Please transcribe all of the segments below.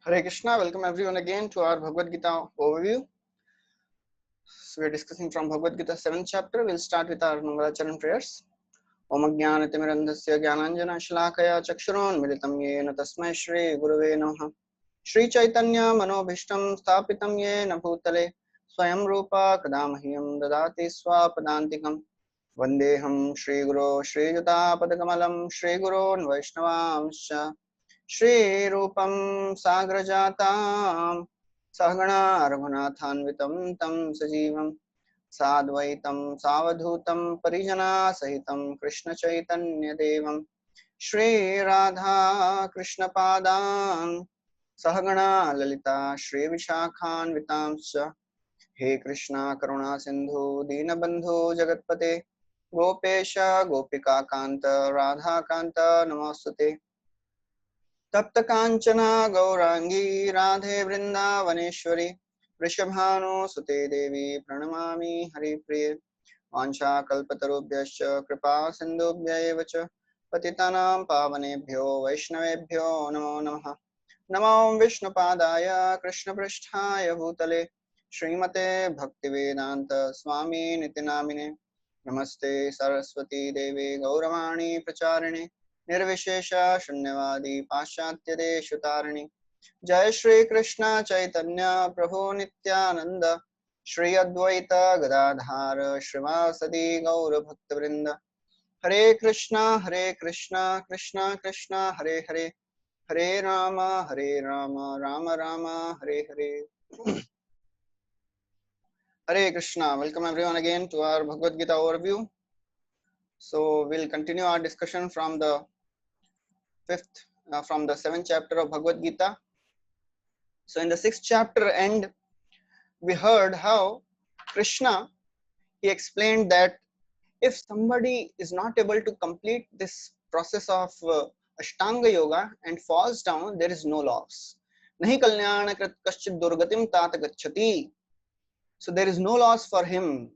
Hare Krishna, welcome everyone again to our Bhagavad Gita overview. So we are discussing from Bhagavad Gita 7th chapter. We'll start with our Mangalacharan prayers. Om Ajnanatimirandhasya Jnananjana Shalakaya Chakshuron Militam Yena Tasmai Shri Gurave Namaha. Shri Chaitanya Manobhishtam Sthapitam Yena Bhutale Swayam Rupa Kadamahyam Dadati Swapadantikam Vandeham Shri Guru Shri Juta Padakamalam Shri Gurun Vaishnavamscha Shri Rupam Sagrajatam Sahagana Raghunathanvitam Tam Sajivam Sadvaitam Savadhutam Parijana Sahitam Krishna Chaitanya Devam Shri Radha Krishna Padam Sahagana Lalita Shri Vishakhan Vitamscha He Krishna Karuna Sindhu Dinabandhu Jagatpate Gopesha Gopika Kanta Radha Kanta Namostate तप्त कांचना गौरांगी राधे वृंदावनेश्वरी वृषभानुसुते देवी प्रणमामि हरिप्रिये वाञ्छाकल्पतरुभ्यश्च कृपा सिन्धुभ्य एव च पतितानां पावनेभ्यो वैष्णवेभ्यो नमो नमः। नमो विष्णुपादाय कृष्णपृष्ठाय भूतले श्रीमते भक्तिवेदान्त स्वामी नितिनामिने नमस्ते सरस्वती देवे गौरवाणी प्रचारिणे निर्विशेष शून्यवादी पाश्चात्य देशतारिणी जय श्री कृष्ण चैतन्य प्रभु नित्यानंद श्री अद्वैत गदाधार श्रीवासदि गौर भक्तवृंद हरे Krishna Krishna Krishna Hare Hare Hare Ram Ram Ram Hare Hare Hare Krishna. Welcome everyone again to our Bhagavad Gita overview. So we'll continue our discussion from the from the 7th chapter of Bhagavad Gita. So in the 6th chapter end, we heard how Krishna, he explained that if somebody is not able to complete this process of Ashtanga Yoga and falls down, there is no loss. Nahi kalyana krit kaschit durgatim tat gacchati. So there is no loss for him.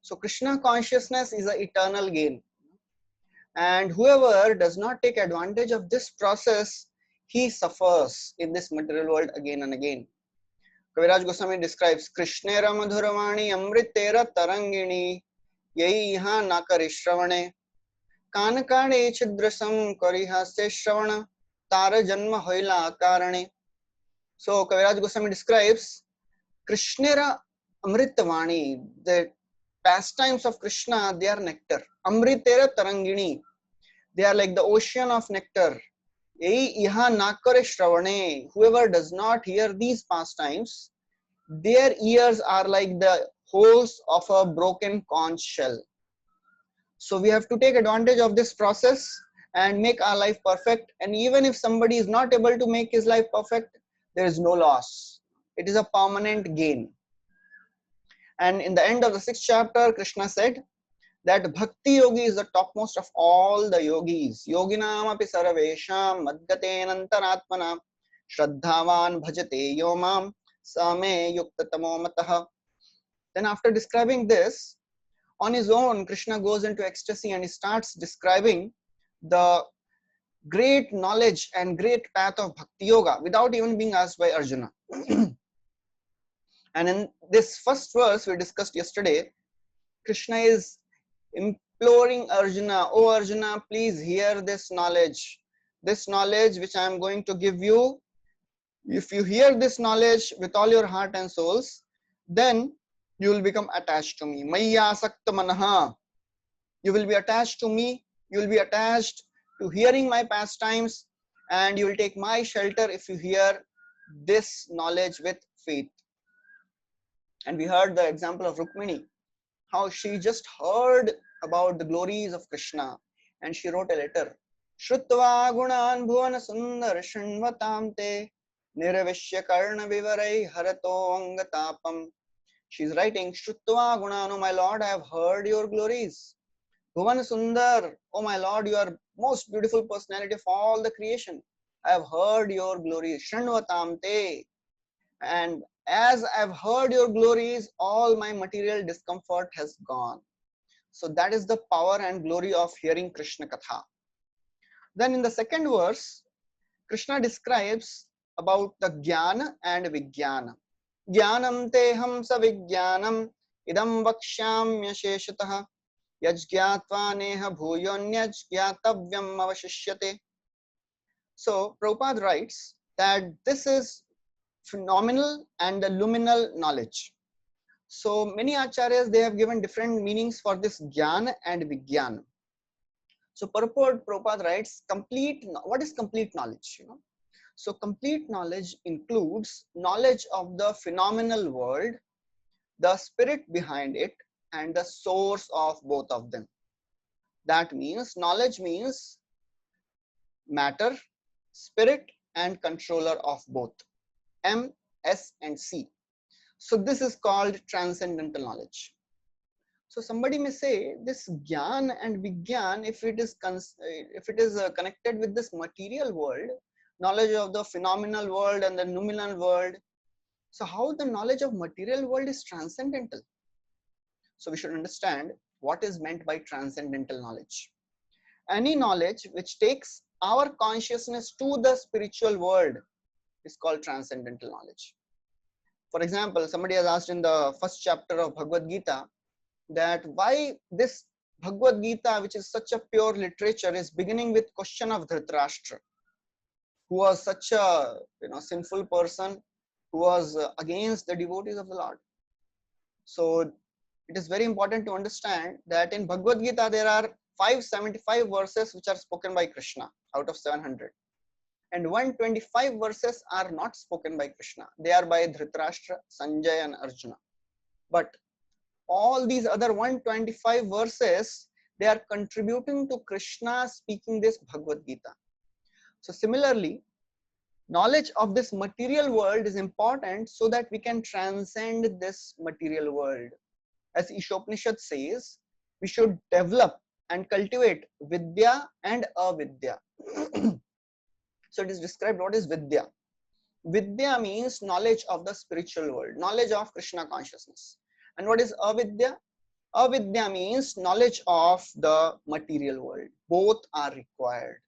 So Krishna consciousness is an eternal gain. And whoever does not take advantage of this process, he suffers in this material world again and again. Kaviraj Goswami describes Krishnera madhuravani amritera tarangini yai yaha nakari shravane kanakane chidrasam karihasya shravana tara janma hoila karane. So Kaviraj Goswami describes Krishnera amritavani, the pastimes of Krishna, they are nectar. Amritera tarangini, they are like the ocean of nectar. Whoever does not hear these pastimes, their ears are like the holes of a broken conch shell. So we have to take advantage of this process and make our life perfect. And even if somebody is not able to make his life perfect, there is no loss. It is a permanent gain. And in the end of the 6th chapter, Krishna said that Bhakti Yogi is the topmost of all the yogis. Yoginam api sarvesham madgatenantaratmana shraddhavan bhajate yomam same yuktatamo matah. Then after describing this, on his own, Krishna goes into ecstasy and he starts describing the great knowledge and great path of Bhakti Yoga without even being asked by Arjuna. And in this first verse we discussed yesterday, Krishna is imploring Arjuna, oh Arjuna, please hear this knowledge which I am going to give you. If you hear this knowledge with all your heart and souls, then you will become attached to me. Maya sakta manaha. You will be attached to me, you will be attached to hearing my pastimes, and you will take my shelter if you hear this knowledge with faith. And we heard the example of Rukmini, how she just heard about the glories of Krishna and she wrote a letter. Shrutva gunan bhuvana sundar shinvatam te niravishya karna vivarai harato angatapam. She's writing, Shrutva gunan, oh my Lord, I have heard your glories. Bhuvan Sundar, oh my Lord, you are most beautiful personality of all the creation. I have heard your glories. Shinvatam te. And as I've heard your glories, all my material discomfort has gone. So that is the power and glory of hearing Krishna Katha. Then in the second verse, Krishna describes about the Jnana and Vijnana. Jnanam teham savijnanam idam vakshamya sheshatah yajgyatva neha bhuyonyaj gyatavyam avashishyate. So Prabhupada writes that this is phenomenal and the luminal knowledge. So many acharyas, they have given different meanings for this Jnana and Vijnana. So Prabhupada writes what is complete knowledge? So complete knowledge includes knowledge of the phenomenal world, the spirit behind it, and the source of both of them. That means knowledge means matter, spirit, and controller of both, M, S, and C. So this is called transcendental knowledge. So somebody may say this Gyan and Vigyan, if it is connected with this material world, knowledge of the phenomenal world and the noumenal world, so how the knowledge of material world is transcendental? So we should understand what is meant by transcendental knowledge. Any knowledge which takes our consciousness to the spiritual world is called transcendental knowledge. For example, somebody has asked in the first chapter of Bhagavad Gita that why this Bhagavad Gita, which is such a pure literature, is beginning with question of Dhritarashtra, who was such a sinful person, who was against the devotees of the Lord. So it is very important to understand that in Bhagavad Gita there are 575 verses which are spoken by Krishna out of 700, and 125 verses are not spoken by Krishna. They are by Dhritarashtra, Sanjay, and Arjuna. But all these other 125 verses, they are contributing to Krishna speaking this Bhagavad Gita. So similarly, knowledge of this material world is important so that we can transcend this material world. As Ishopanishad says, we should develop and cultivate Vidya and Avidya. So it is described what is Vidya. Vidya means knowledge of the spiritual world, knowledge of Krishna consciousness. And what is Avidya? Avidya means knowledge of the material world. Both are required.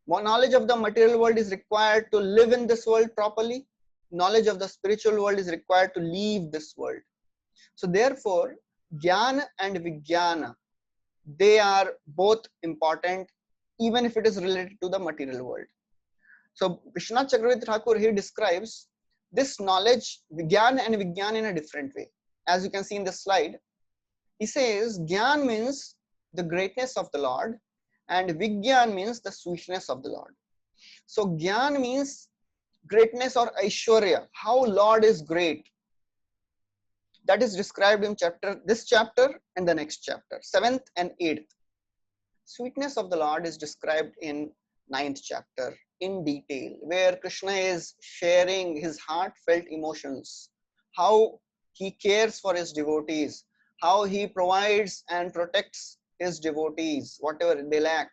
More knowledge of the material world is required to live in this world properly. Knowledge of the spiritual world is required to leave this world. So therefore, Jnana and Vijnana, they are both important, even if it is related to the material world. So Vishwanath Chakravarti Thakur, he describes this knowledge, Jnana and Vijnana, in a different way. As you can see in the slide, he says Jnana means the greatness of the Lord and Vijnana means the sweetness of the Lord. So Jnana means greatness or Aishwarya, how Lord is great. That is described in this chapter and the next chapter, 7th and 8th. Sweetness of the Lord is described in 9th chapter in detail, where Krishna is sharing his heartfelt emotions, how he cares for his devotees, how he provides and protects his devotees, whatever they lack.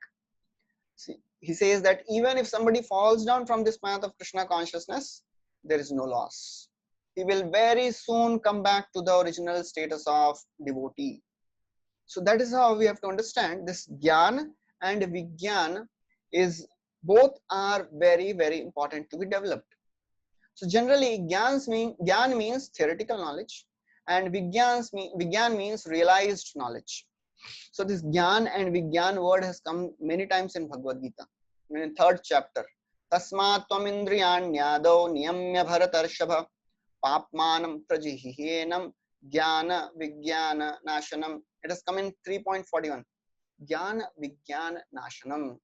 See, he says that even if somebody falls down from this path of Krishna consciousness, there is no loss. He will very soon come back to the original status of devotee. So that is how we have to understand this Jnana and Vijnana is both are very, very important to be developed. So generally, Jnana means theoretical knowledge and Vijnana means realized knowledge. So this Jnana and Vijnana word has come many times in Bhagavad Gita. In 3rd chapter, Tasmat Twamindriyanyado Niyamya Bharatarshava Papmanam Prajihihenam Jnana Vijnana Nashanam. It has come in 3.41. Jnana Vijnana Nashanam.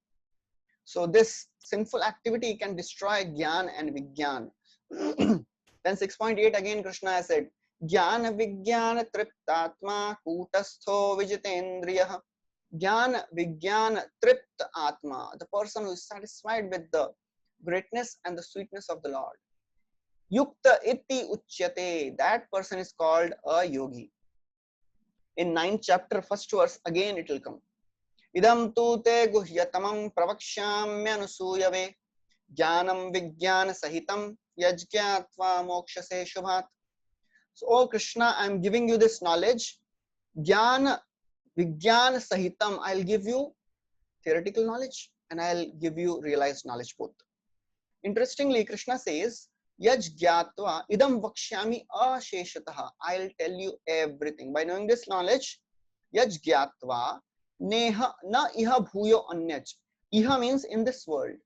So this sinful activity can destroy Jnana and Vijnana. Then 6.8 again Krishna has said, Jnana Vijnana Triptatma Kutastho Vijitendriya. Jnana Vijnana Tripta Atma, the person who is satisfied with the greatness and the sweetness of the Lord. Yukta iti uchyate, that person is called a yogi. In 9th chapter, 1st verse, again it will come. Idam tu te guhyatamam pravakshamyanusuyave jnanam vijnana sahitam yajgyatva mokshase shubhat. So, oh Krishna, I am giving you this knowledge. Jnana vijnana sahitam, I'll give you theoretical knowledge and I'll give you realized knowledge both. Interestingly, Krishna says, Yaj gyatva idam vakshyami asheshatah. I'll tell you everything. By knowing this knowledge, Yaj gyatva neha na iha bhuyo anyaj. Iha means in this world.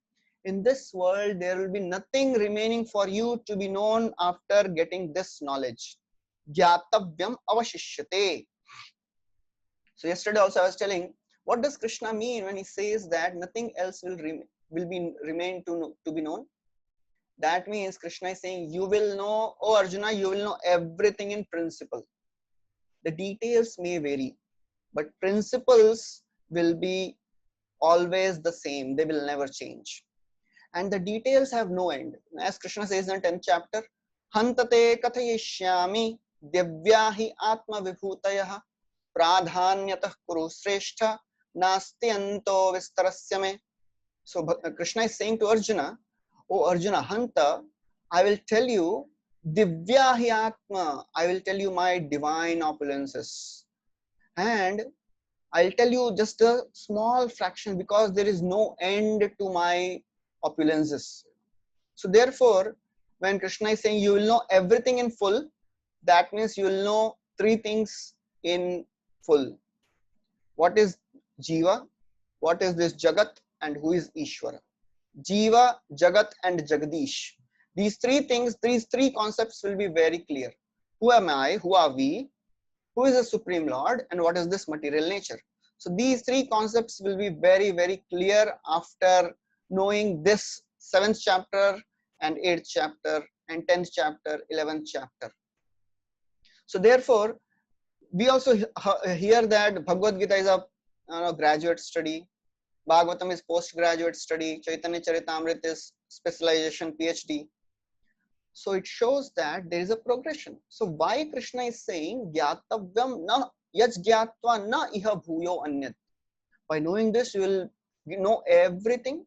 In this world, there will be nothing remaining for you to be known after getting this knowledge. Gyatavyam avashishyate. So yesterday also I was telling, what does Krishna mean when he says that nothing else will remain to be known? That means Krishna is saying, you will know, oh Arjuna, you will know everything in principle. The details may vary, but principles will be always the same. They will never change. And the details have no end. As Krishna says in the 10th chapter, Hantate kathayishyami devyahi atma vibhutayah pradhanyatah kuru sreshtha nastyanto vistarasya me. So Krishna is saying to Arjuna, oh Arjuna, Hanta, I will tell you Divyahi Atma, I will tell you my divine opulences. And I'll tell you just a small fraction because there is no end to my opulences. So therefore, when Krishna is saying you will know everything in full, that means you will know three things in full. What is Jiva? What is this Jagat? And who is Ishvara? Jiva, Jagat and Jagadish. These three things, these three concepts will be very clear. Who am I? Who are we? Who is the Supreme Lord? And what is this material nature? So these three concepts will be very, very clear after knowing this 7th chapter and 8th chapter and 10th chapter, 11th chapter. So therefore, we also hear that Bhagavad Gita is a graduate study. Bhagavatam is postgraduate study. Chaitanya Charitamrita is specialization, PhD. So it shows that there is a progression. So why Krishna is saying Gyatavyam na yaj gyatva na iha bhuyo anyat. By knowing this, you will know everything.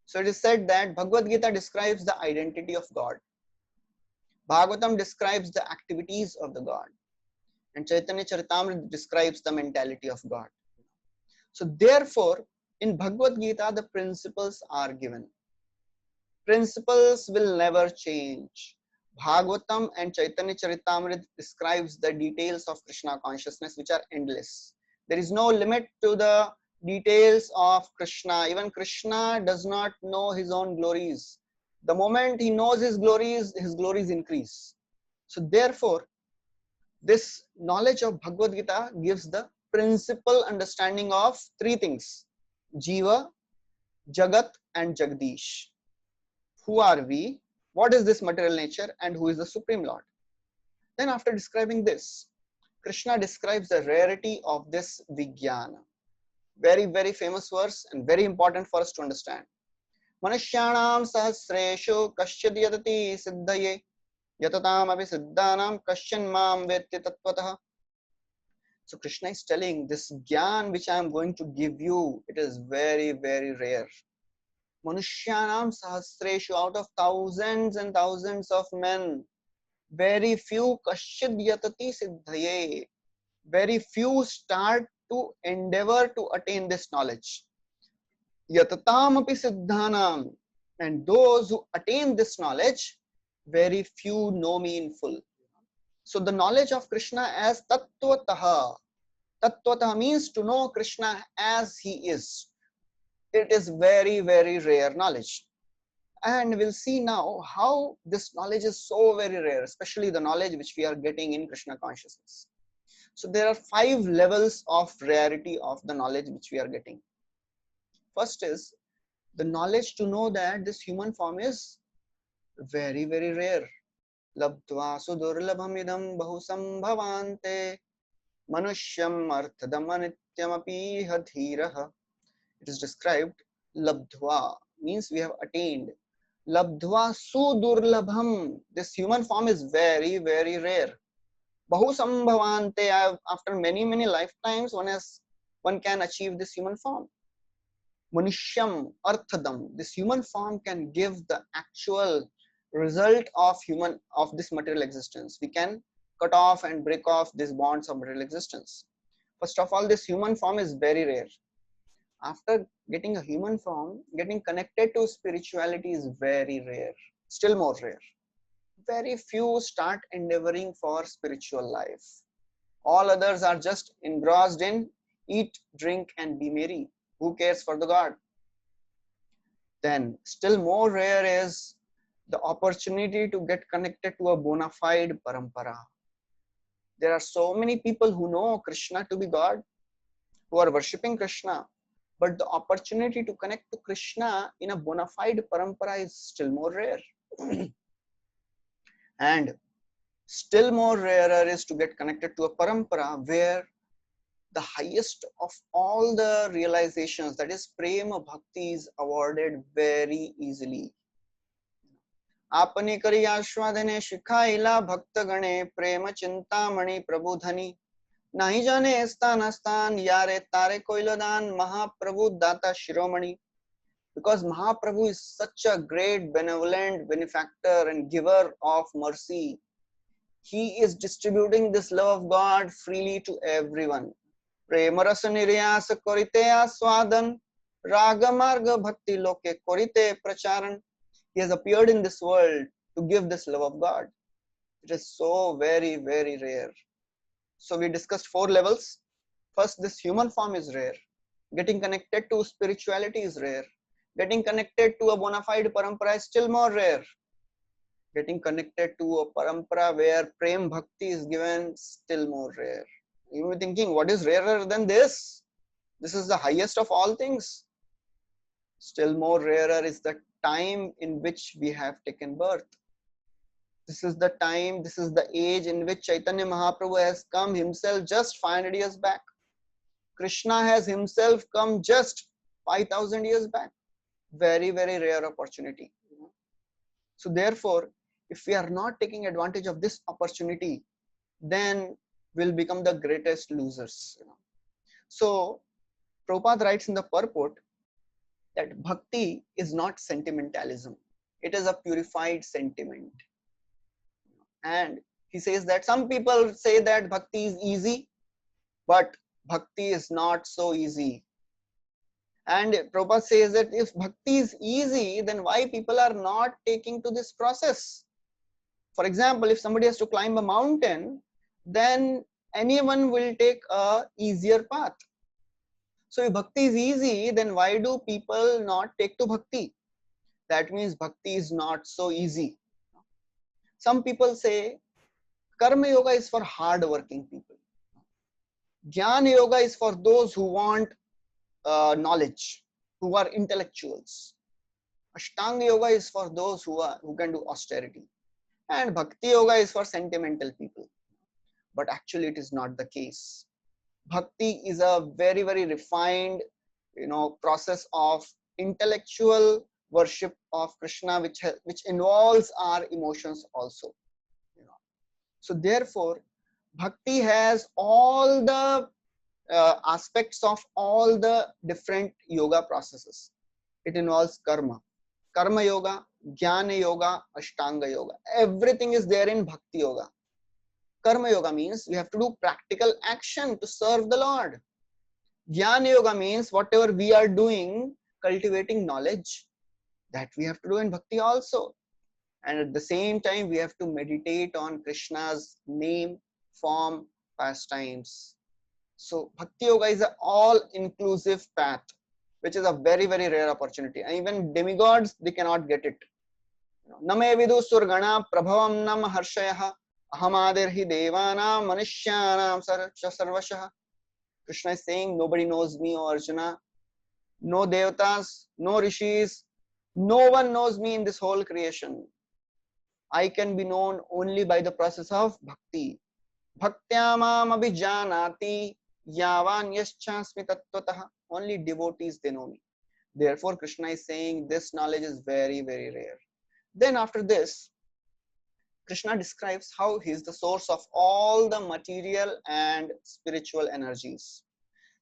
So it is said that Bhagavad Gita describes the identity of God. Bhagavatam describes the activities of the God. And Chaitanya Charitamrita describes the mentality of God. So therefore, in Bhagavad Gita, the principles are given. Principles will never change. Bhagavatam and Chaitanya Charitamrita describes the details of Krishna consciousness which are endless. There is no limit to the details of Krishna. Even Krishna does not know his own glories. The moment he knows his glories increase. So therefore, this knowledge of Bhagavad Gita gives the principal understanding of three things: Jiva, Jagat and Jagdish. Who are we? What is this material nature? And who is the Supreme Lord? Then after describing this, Krishna describes the rarity of this Vijnana. Very, very famous verse and very important for us to understand. Manushyanam sahasreshu kasyad yadati siddhaye yatatam api siddhanam kasyan mam vetti tattvataha. So Krishna is telling this Gyan which I am going to give you, it is very, very rare. Manushyanam sahasreshu, out of thousands and thousands of men, very few kasyad yatati siddhaye. Very few start to endeavor to attain this knowledge. Yatatam api siddhanam. And those who attain this knowledge, very few know me in full. So the knowledge of Krishna as tattvataha. Tattvataha means to know Krishna as he is. It is very, very rare knowledge. And we'll see now how this knowledge is so very rare, especially the knowledge which we are getting in Krishna consciousness. So there are 5 levels of rarity of the knowledge which we are getting. First is the knowledge to know that this human form is very, very rare. Labdva sudurlabham idam bahusambhavante manushyam arthadam anityamapi hadhiraha. It is described, labdva means we have attained. Labdva sudurlabham, this human form is very, very rare. Bahusambhavante, after many, many lifetimes, one can achieve this human form. Manishyam arthadam, this human form can give the actual result of this material existence. We can cut off and break off these bonds of material existence. First of all, this human form is very rare. After getting a human form, getting connected to spirituality is very rare, still more rare. Very few start endeavoring for spiritual life. All others are just engrossed in eat, drink, and be merry. Who cares for the God? Then, still more rare is the opportunity to get connected to a bona fide parampara. There are so many people who know Krishna to be God, who are worshipping Krishna, but the opportunity to connect to Krishna in a bona fide parampara is still more rare. And still more rarer is to get connected to a parampara where the highest of all the realizations, that is prema bhakti, is awarded very easily. आपने करी आस्वादने शिखाइला भक्त गणे प्रेम चिंतामणि प्रभु धनी नहीं जाने स्थान स्थान यारे तारे कोइलदान महाप्रभु दाता शिरोमणि. Because Mahaprabhu is such a great benevolent benefactor and giver of mercy, he is distributing this love of God freely to everyone. Prema rasa niryasa korite aswadan raga marga bhakti loke korite pracharan. He has appeared in this world to give this love of God. It is so very, very rare. So we discussed 4 levels. First, this human form is rare. Getting connected to spirituality is rare. Getting connected to a bona fide parampara is still more rare. Getting connected to a parampara where prem bhakti is given, still more rare. You may be thinking, what is rarer than this? This is the highest of all things. Still more rarer is the time in which we have taken birth. This is the time, this is the age in which Chaitanya Mahaprabhu has come himself just 500 years back. Krishna has himself come just 5,000 years back. Very, very rare opportunity. So therefore, if we are not taking advantage of this opportunity, then we'll become the greatest losers. So Prabhupada writes in the purport that bhakti is not sentimentalism. It is a purified sentiment. And he says that some people say that bhakti is easy, but bhakti is not so easy. And Prabhupada says that if bhakti is easy, then why people are not taking to this process? For example, if somebody has to climb a mountain, then anyone will take a easier path. So if bhakti is easy, then why do people not take to bhakti? That means bhakti is not so easy. Some people say karma yoga is for hard working people. Jnana yoga is for those who want knowledge, who are intellectuals. Ashtanga yoga is for those who can do austerity. And bhakti yoga is for sentimental people. But actually it is not the case. Bhakti is a very, very refined, process of intellectual worship of Krishna, which involves our emotions also. So therefore, bhakti has all the aspects of all the different yoga processes. It involves karma yoga, jnana yoga, ashtanga yoga. Everything is there in bhakti yoga. Karma yoga means we have to do practical action to serve the Lord. Jnana yoga means whatever we are doing, cultivating knowledge, that we have to do in bhakti also. And at the same time, we have to meditate on Krishna's name, form, pastimes. So bhakti yoga is an all-inclusive path, which is a very, very rare opportunity. And even demigods, they cannot get it. Name vidu surgana prabhavam nam harshayah ahamadirhi devanam manishyanam sarvashah. Krishna is saying, nobody knows me, O Arjuna. No devatas, no rishis, no one knows me in this whole creation. I can be known only by the process of bhakti. Bhaktyamam abhijanati yavan yaschasmi tattvataha. Only devotees, they know me. Therefore, Krishna is saying this knowledge is very, very rare. Then after this, Krishna describes how he is the source of all the material and spiritual energies.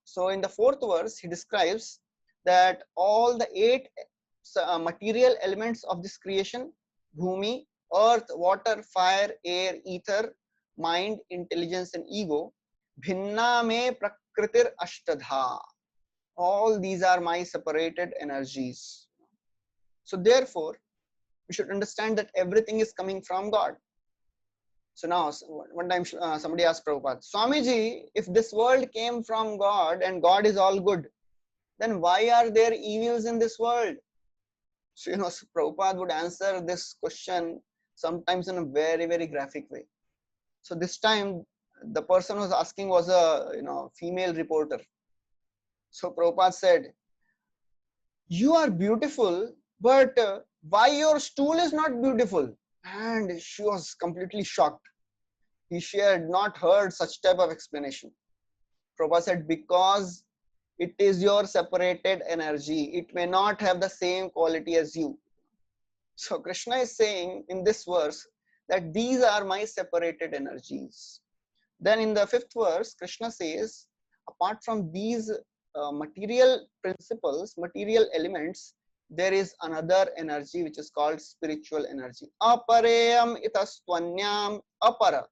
So in the 4th verse, he describes that all the 8 material elements of this creation, bhumi, earth, water, fire, air, ether, mind, intelligence and ego, bhinna me prakritir ashtadha. All these are my separated energies. So therefore, we should understand that everything is coming from God. So now, one time somebody asked Prabhupada, Swamiji, if this world came from God and God is all good, then why are there evils in this world? So, so Prabhupada would answer this question sometimes in a very, very graphic way. So this time, the person who was asking was a female reporter. So Prabhupada said, you are beautiful, but why your stool is not beautiful? And she was completely shocked. She had not heard such type of explanation. Prabhupada said, because it is your separated energy. It may not have the same quality as you. So Krishna is saying in this verse that these are my separated energies. Then in the 5th verse, Krishna says, apart from these material principles, material elements, there is another energy which is called spiritual energy. Aparayam itastvanyam apara.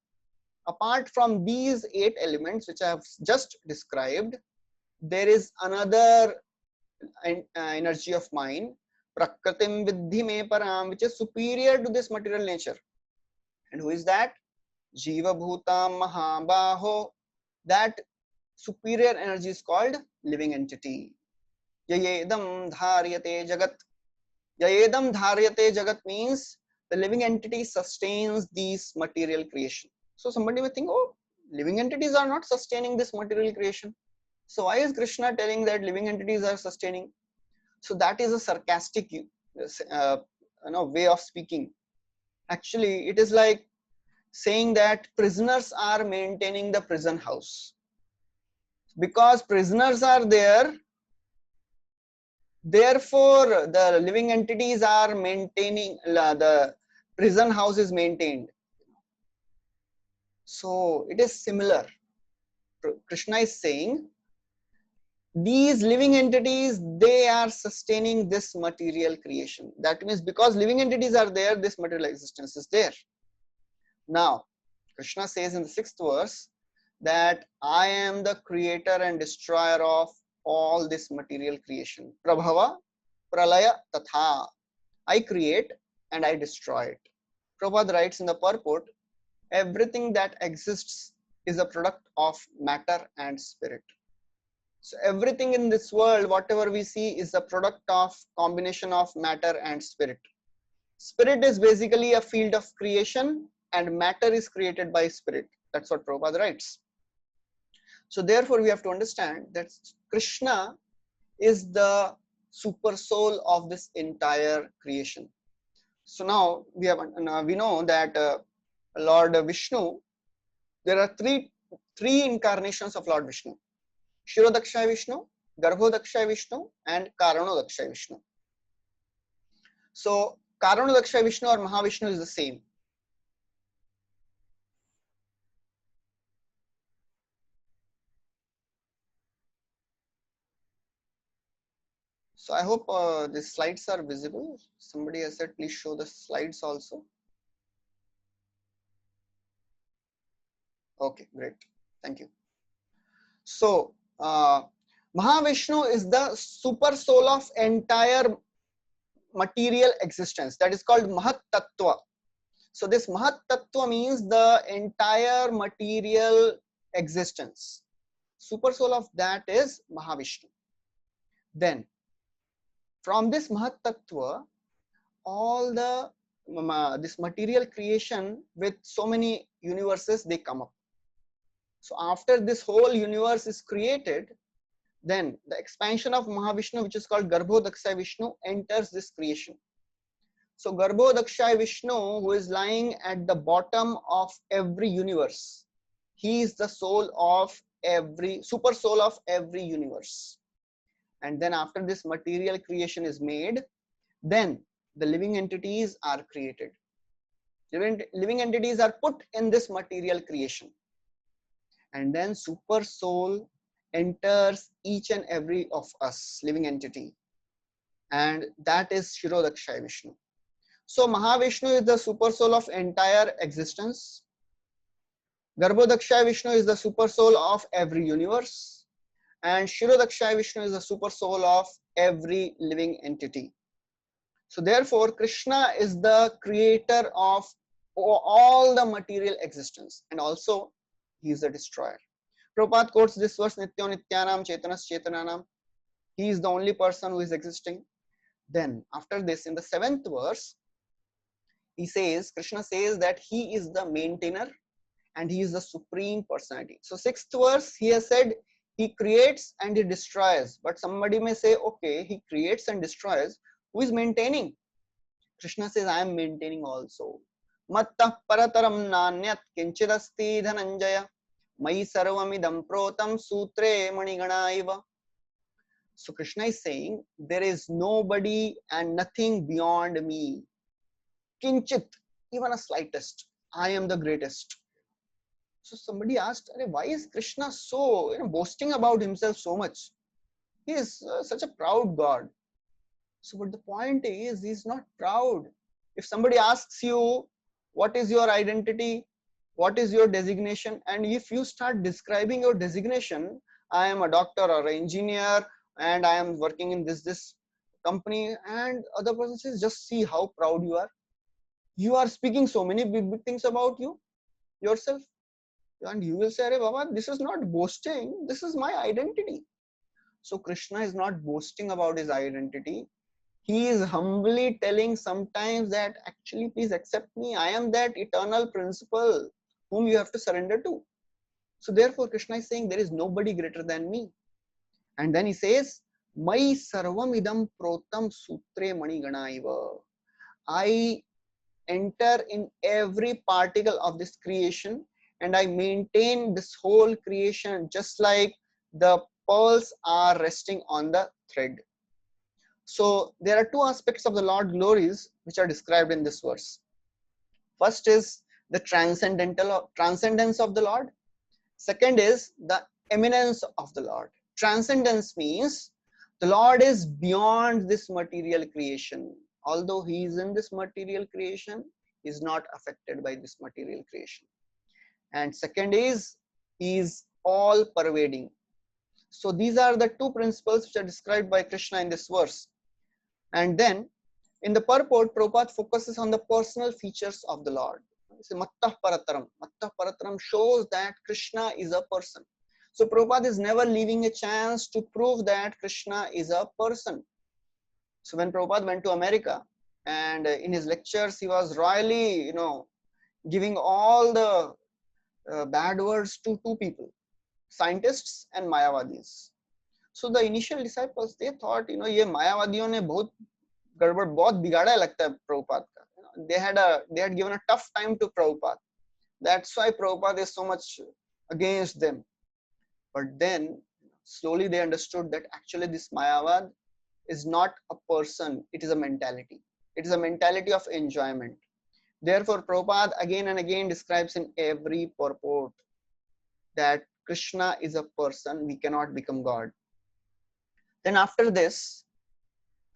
Apart from these 8 elements which I have just described, there is another energy of mine, prakritim vidhi me param, which is superior to this material nature. And who is that? Jiva bhutam mahabaho. That superior energy is called living entity. Yayedam dharyate jagat. Yayedam dharyate jagat means the living entity sustains these material creation. So somebody may think, oh, living entities are not sustaining this material creation. So why is Krishna telling that living entities are sustaining? So that is a sarcastic way of speaking. Actually, it is like saying that prisoners are maintaining the prison house. Because prisoners are there, therefore the living entities are maintaining, the prison house is maintained. So it is similar. Krishna is saying these living entities, they are sustaining this material creation. That means because living entities are there, this material existence is there. Now, Krishna says in the 6th verse that I am the creator and destroyer of all this material creation. Prabhava, pralaya, tatha. I create and I destroy it. Prabhupada writes in the purport, everything that exists is a product of matter and spirit. So everything in this world, whatever we see, is a product of combination of matter and spirit. Spirit is basically a field of creation and matter is created by spirit. That's what Prabhupada writes. So therefore we have to understand that Krishna is the super soul of this entire creation. So now we know that Lord Vishnu, there are three incarnations of Lord Vishnu. Shirodakshaya Vishnu, Garbhodakshaya Vishnu and Karanodakshaya Vishnu. So Karanodakshaya Vishnu or Mahavishnu is the same. So I hope the slides are visible. Somebody has said please show the slides also. Okay, great. Thank you. So Mahavishnu is the super soul of entire material existence. That is called Mahat Tattva. So this Mahat Tattva means the entire material existence. Super soul of that is Mahavishnu. Then from this Mahat Tattva, all the this material creation with so many universes, they come up. So after this whole universe is created, then the expansion of Mahavishnu, which is called Garbhodakshaya Vishnu, enters this creation. So Garbhodakshaya Vishnu, who is lying at the bottom of every universe, he is the soul of every, super soul of every universe. And then after this material creation is made, then the living entities are created. Living entities are put in this material creation. And then super soul enters each and every of us, living entity. And that is Shirodakshaya Vishnu. So Mahavishnu is the super soul of entire existence. Garbhodakshaya Vishnu is the super soul of every universe. and Shirodakshaya Vishnu is the super soul of every living entity. So therefore, Krishna is the creator of all the material existence, and also he is the destroyer. Prabhupada quotes this verse, Nityo Nityanam Chetanas Chetananam. He is the only person who is existing. Then after this, in the 7th verse, he says, Krishna says that he is the maintainer and he is the supreme personality. So 6th verse, he has said he creates and he destroys. But somebody may say, okay, he creates and destroys. Who is maintaining? Krishna says, I am maintaining also. Mattah parataram nanyat kinchidasti dhananjaya mai sarvamidam protam sutre manigana iva. So Krishna is saying, there is nobody and nothing beyond me. Kinchit, even a slightest. I am the greatest. So somebody asked, why is Krishna so boasting about himself so much? He is such a proud God. So but the point is, he is not proud. If somebody asks you, what is your identity? What is your designation? And if you start describing your designation, I am a doctor or an engineer and I am working in this company, and other person says, just see how proud you are. You are speaking so many big things about yourself. And you will say, Arey Baba, this is not boasting, this is my identity. So Krishna is not boasting about his identity. He is humbly telling sometimes that actually, please accept me. I am that eternal principle whom you have to surrender to. So therefore, Krishna is saying there is nobody greater than me. And then he says, Mai sarvam idam protam sutre manigana iva. I enter in every particle of this creation and I maintain this whole creation just like the pearls are resting on the thread. So there are two aspects of the Lord glories which are described in this verse. First is the transcendence of the Lord. Second is the eminence of the Lord. Transcendence means the Lord is beyond this material creation. Although he is in this material creation, he is not affected by this material creation. And second is, he is all pervading. So these are the two principles which are described by Krishna in this verse. And then in the purport, Prabhupada focuses on the personal features of the Lord. Mattah parataram. Mattah parataram shows that Krishna is a person. So Prabhupada is never leaving a chance to prove that Krishna is a person. So when Prabhupada went to America, and in his lectures, he was royally, giving all the bad words to two people, scientists and Mayavadis. So the initial disciples, they thought, ये मायावादियों ने बहुत गड़बड़ बहुत बिगाड़ा लगता है प्रभुपाद का. They had given a tough time to Prabhupada. That's why Prabhupada is so much against them. But then slowly they understood that actually this Mayavad is not a person, it is a mentality. It is a mentality of enjoyment. Therefore, Prabhupada again and again describes in every purport that Krishna is a person, we cannot become God. Then after this,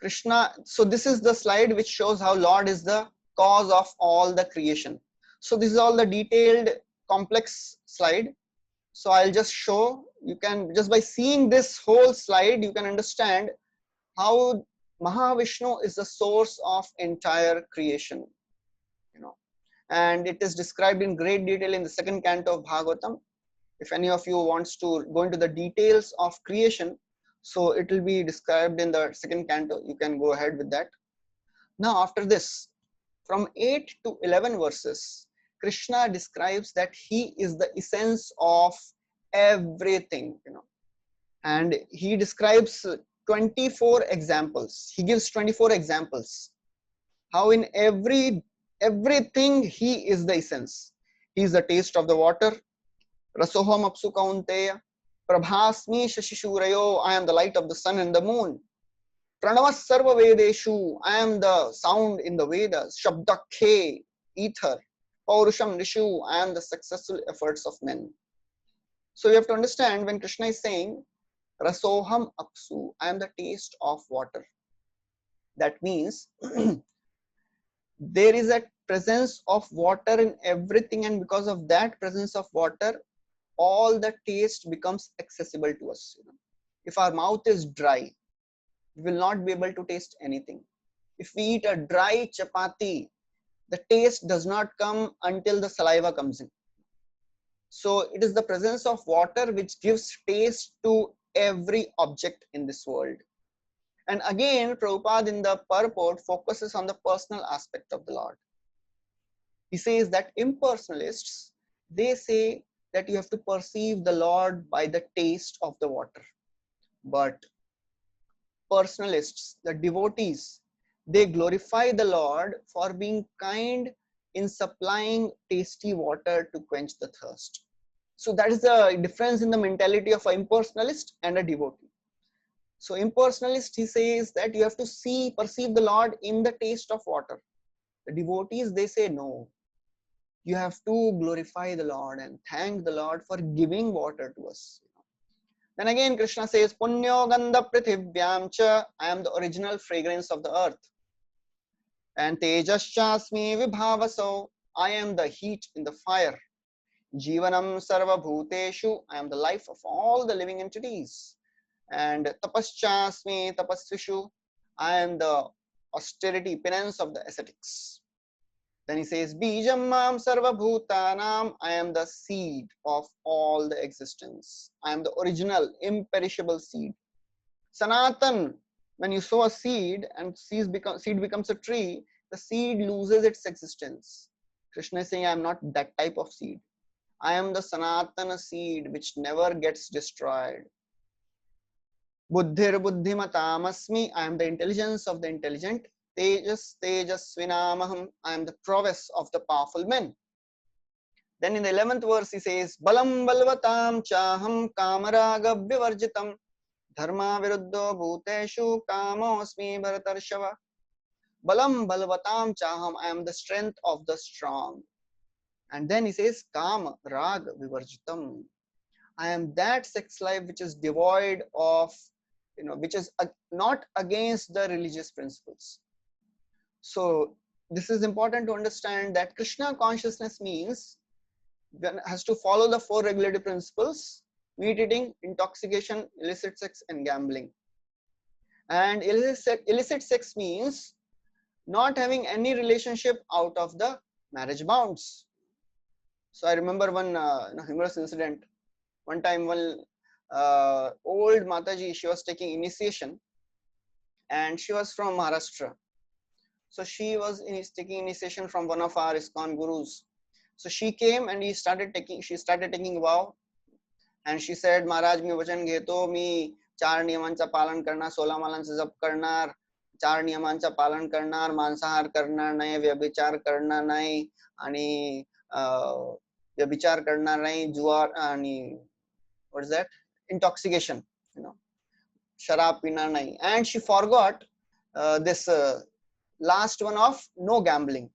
Krishna, so this is the slide which shows how Lord is the cause of all the creation. So this is all the detailed complex slide. So I'll just show, you can just by seeing this whole slide, you can understand how Mahavishnu is the source of entire creation. And it is described in great detail in the 2nd canto of Bhagavatam. If any of you wants to go into the details of creation, so it will be described in the 2nd canto. You can go ahead with that. Now after this, from 8 to 11 verses, Krishna describes that he is the essence of everything, and he describes 24 examples. He gives 24 examples. How in everything he is the essence. He is the taste of the water. Rasoham apsu kaunteya. Prabhasmi shashishurayo. I am the light of the sun and the moon. Pranavas sarva vedeshu. I am the sound in the Vedas. Shabdakhe, ether. Paurusham nishu. I am the successful efforts of men. So you have to understand when Krishna is saying Rasoham apsu. I am the taste of water. That means there is a presence of water in everything, and because of that presence of water, all the taste becomes accessible to us. If our mouth is dry, we will not be able to taste anything. If we eat a dry chapati, the taste does not come until the saliva comes in. So it is the presence of water which gives taste to every object in this world. And again, Prabhupada in the purport focuses on the personal aspect of the Lord. He says that impersonalists, they say that you have to perceive the Lord by the taste of the water. But personalists, the devotees, they glorify the Lord for being kind in supplying tasty water to quench the thirst. So that is the difference in the mentality of an impersonalist and a devotee. So impersonalist, he says that you have to perceive the Lord in the taste of water. The devotees, they say no. You have to glorify the Lord and thank the Lord for giving water to us. Then again, Krishna says, Punyo Gandha Prithibhyam Cha, I am the original fragrance of the earth. And Tejaschasmi Vibhavaso, I am the heat in the fire. Jivanam Sarva Bhuteshu, I am the life of all the living entities. And Tapaschasmi Tapasvishu, I am the austerity, penance of the ascetics. Then he says, Bijam Mam Sarva Bhutanam, I am the seed of all the existence. I am the original, imperishable seed. Sanatan, when you sow a seed and seed becomes a tree, the seed loses its existence. Krishna is saying, I am not that type of seed. I am the Sanatana seed which never gets destroyed. Buddhir Buddhimatamasmi, I am the intelligence of the intelligent. Tejas Tejasvinamaham, I am the prowess of the powerful men. Then in the 11th verse he says, Balam Balvatam Chaham Kamaraga Vivarjitam Dharma Viruddho Bhuteshu Kamosmi Bharatarshava. Balam Balvatam Chaham, I am the strength of the strong. And then he says, Kama Rag Vivarjitam. I am that sex life which is devoid of, which is not against the religious principles. So this is important to understand that Krishna consciousness means one has to follow the 4 regulative principles: meat eating, intoxication, illicit sex, and gambling. And illicit sex means not having any relationship out of the marriage bounds. So I remember one humorous incident. One time, one old Mataji, she was taking initiation, and she was from Maharashtra. So she was taking initiation from one of our ISKCON gurus. So she came and she started taking vow, and she said, Maharaj, मी वचन घेतो, मी 4 नियमांचा पालन करणार, 16 मालांचा जप करणार, 4 नियमांचा पालन करणार, मांसाहार करणार नाही, व्यभिचार करणार नाही, आणि व्यभिचार करणार नाही, जुआर आणि what is that? Intoxication, sharab pinar nahi. And she forgot this last one of no gambling.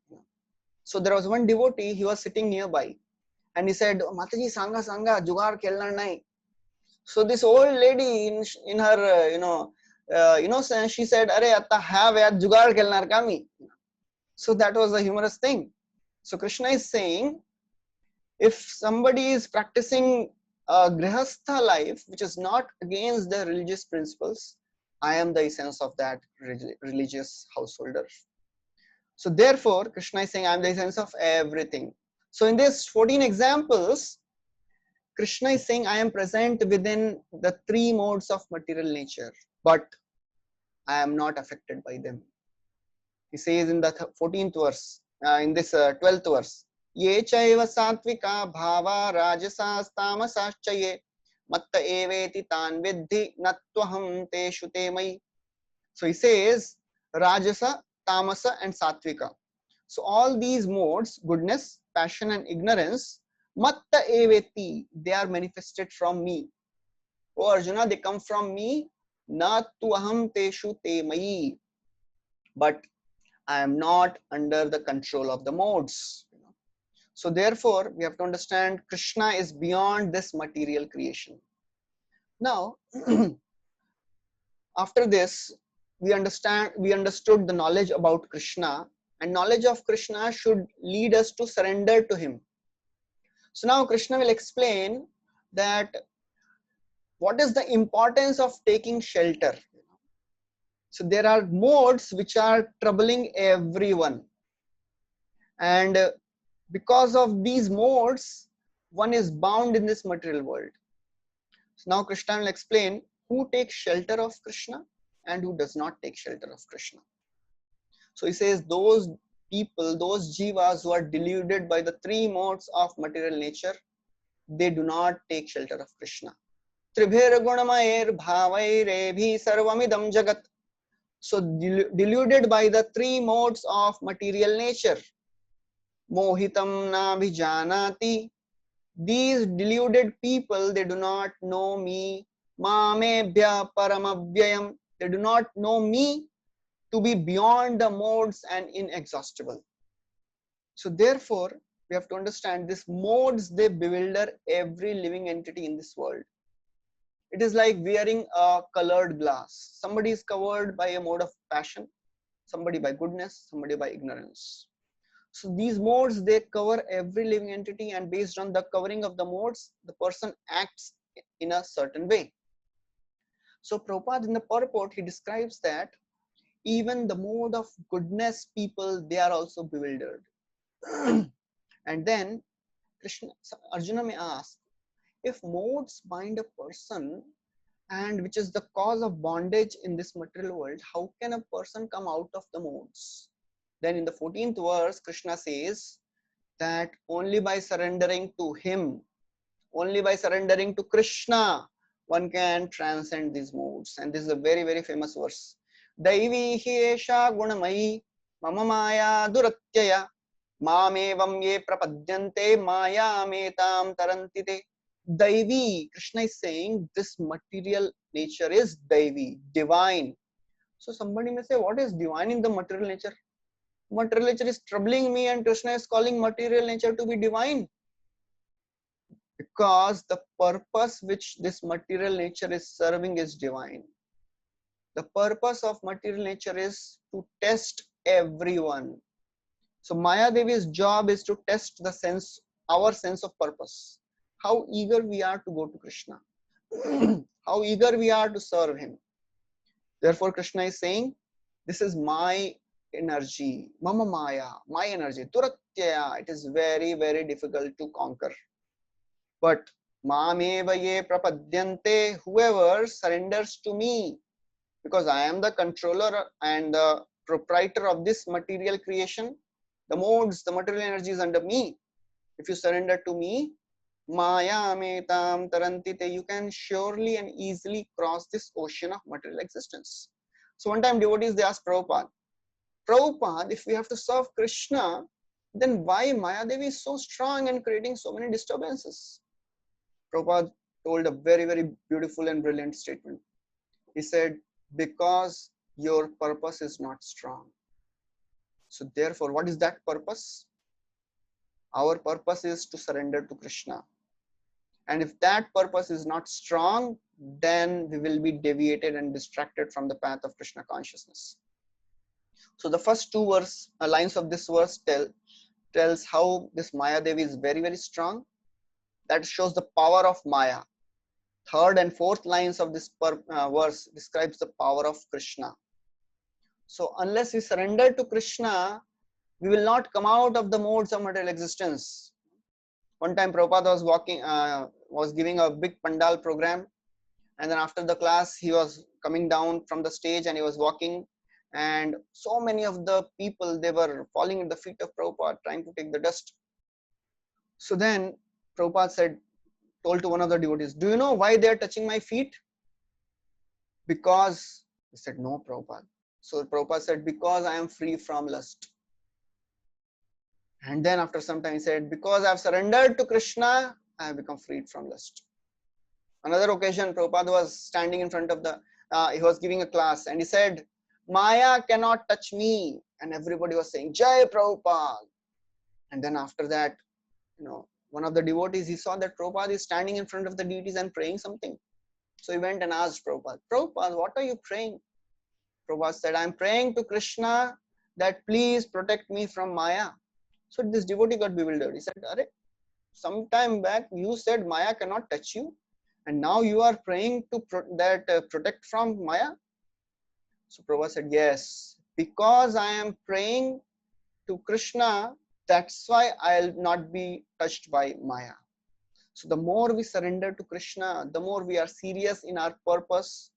So there was one devotee, he was sitting nearby, and he said, Mataji, sanga, jugar khelna nahi. So this old lady in her, innocence, she said, Are atta have ya jugar khelnar kami. So that was a humorous thing. So Krishna is saying, if somebody is practicing a grihastha life which is not against the religious principles, I am the essence of that religious householder. So therefore, Krishna is saying, I am the essence of everything. So in these 14 examples, Krishna is saying, I am present within the 3 modes of material nature, but I am not affected by them. He says in the 14th verse, in this 12th verse, Ye chaiva satvika bhava rajasas tamasaschaye matta eveti tan vidhi natvaham teshu te mai. So he says rajasa, tamasa and satvika. So all these modes, goodness, passion and ignorance, matta eveti, they are manifested from me. Oh Arjuna, they come from me, natvaham teshu te mai. But I am not under the control of the modes. So therefore, we have to understand Krishna is beyond this material creation. Now, after this, we understood the knowledge about Krishna, and knowledge of Krishna should lead us to surrender to him. So now Krishna will explain that what is the importance of taking shelter? So there are modes which are troubling everyone, and because of these modes, one is bound in this material world. So now Krishna will explain who takes shelter of Krishna and who does not take shelter of Krishna. So he says those people, those jivas who are deluded by the three modes of material nature, they do not take shelter of Krishna. Tribhir gunamair bhavair sarvamidam jagat. So deluded by the three modes of material nature. Mohitam na bhijanati. These deluded people, they do not know me. Mamebhya paramabhyayam. They do not know me to be beyond the modes and inexhaustible. So therefore, we have to understand these modes, they bewilder every living entity in this world. It is like wearing a colored glass. Somebody is covered by a mode of passion, somebody by goodness, somebody by ignorance. So these modes, they cover every living entity, and based on the covering of the modes, the person acts in a certain way. So Prabhupada in the purport, he describes that even the mode of goodness people, they are also bewildered. And then Arjuna may ask, if modes bind a person, and which is the cause of bondage in this material world, how can a person come out of the modes? Then in the 14th verse, Krishna says that only by surrendering to him, only by surrendering to Krishna, one can transcend these modes. And this is a very, very famous verse. Daivi hiesha gunamayi mama maya duratyaya mamevam ye prapadyante maya metam tarantite. Daivi, Krishna is saying this material nature is Daivi, divine. So somebody may say, what is divine in the material nature? Material nature is troubling me, and Krishna is calling material nature to be divine. Because the purpose which this material nature is serving is divine. The purpose of material nature is to test everyone. So Maya Devi's job is to test the sense, our sense of purpose. How eager we are to go to Krishna. How eager we are to serve him. Therefore Krishna is saying, this is my energy, Mama Maya, my energy, Turatyaya. It is very, very difficult to conquer. But Mameva ye prapadyante, whoever surrenders to me, because I am the controller and the proprietor of this material creation, the modes, the material energy is under me. If you surrender to me, Maya metam tarantite, you can surely and easily cross this ocean of material existence. So one time devotees, they asked Prabhupada, if we have to serve Krishna, then why Maya Devi is so strong and creating so many disturbances? Prabhupada told a very, very beautiful and brilliant statement. He said, because your purpose is not strong. So therefore, what is that purpose? Our purpose is to surrender to Krishna. And if that purpose is not strong, then we will be deviated and distracted from the path of Krishna consciousness. So the first two lines of this verse tells how this Maya Devi is very, very strong. That shows the power of Maya. Third and fourth lines of this verse describes the power of Krishna. So unless we surrender to Krishna, we will not come out of the modes of material existence. One time Prabhupada was giving a big pandal program, and then after the class he was coming down from the stage and he was walking, and so many of the people, they were falling at the feet of Prabhupada trying to take the dust. So then Prabhupada told to one of the devotees, do you know why they are touching my feet? Because, he said, no, Prabhupada. So Prabhupada said, because I am free from lust. And then after some time he said, because I have surrendered to Krishna, I have become freed from lust. Another occasion, Prabhupada was standing in front of he was giving a class, and he said, Maya cannot touch me. And everybody was saying, Jai Prabhupada. And then after that, one of the devotees, he saw that Prabhupada is standing in front of the deities and praying something. So he went and asked Prabhupada, what are you praying? Prabhupada said, I am praying to Krishna that please protect me from Maya. So this devotee got bewildered. He said, some time back you said Maya cannot touch you. and now you are praying to protect from Maya. So Prabhupada said, yes, because I am praying to Krishna, that's why I'll not be touched by Maya. So the more we surrender to Krishna, the more we are serious in our purpose,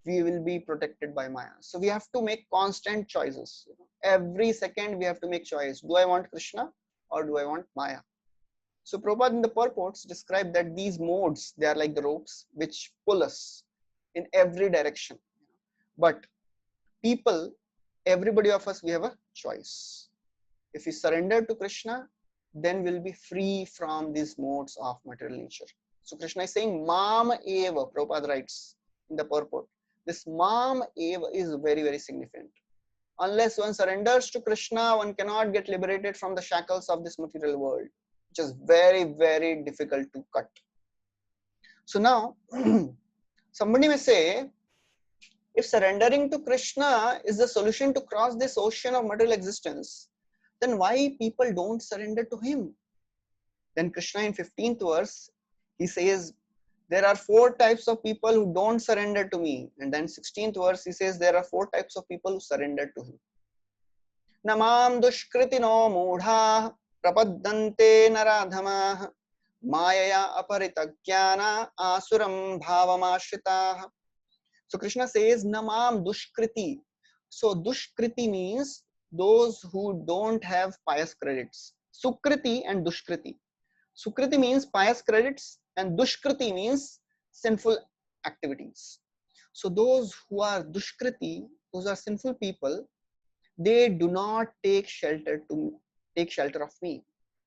we will be protected by Maya. So we have to make constant choices. Every second we have to make choice. Do I want Krishna or do I want Maya? So Prabhupada in the purports describe that these modes, they are like the ropes which pull us in every direction. But people, everybody of us, we have a choice. If we surrender to Krishna, then we'll be free from these modes of material nature. So Krishna is saying, Mam Eva, Prabhupada writes in the purport. This Mam Eva is very, very significant. Unless one surrenders to Krishna, one cannot get liberated from the shackles of this material world, which is very, very difficult to cut. So now, somebody may say, if surrendering to Krishna is the solution to cross this ocean of material existence, then why people don't surrender to him? Then Krishna in 15th verse, he says, there are 4 types of people who don't surrender to me. And then 16th verse, he says, there are 4 types of people who surrender to him. Namam dushkritino mudha prapaddante naradhamah mayaya aparitagyana asuram bhavamashritah. So Krishna says, Namam dushkriti. So dushkriti means those who don't have pious credits. Sukriti and dushkriti. Sukriti means pious credits and dushkriti means sinful activities. So those who are dushkriti, those are sinful people, they do not take shelter of me.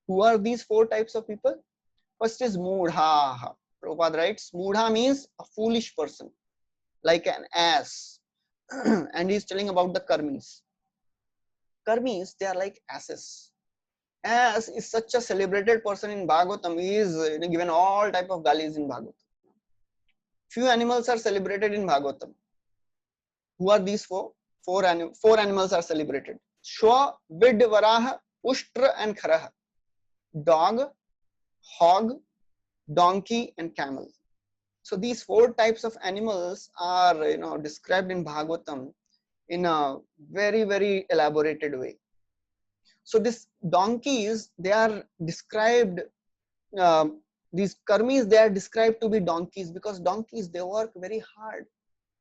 Who are these 4 types of people? First is mudha. Prabhupada writes, mudha means a foolish person, like an ass. And he's telling about the karmis. Karmis, they are like asses. Ass is such a celebrated person in Bhagavatam. He is given all type of galis in Bhagavatam. Few animals are celebrated in Bhagavatam. Who are these 4? 4 animals are celebrated. Shwa, Vid, Varaha, Ushtra and Kharaha. Dog, hog, donkey and camel. So these 4 types of animals are described in Bhagavatam in a very, very elaborated way. So these donkeys, they are described, these karmis, they are described to be donkeys because donkeys, they work very hard.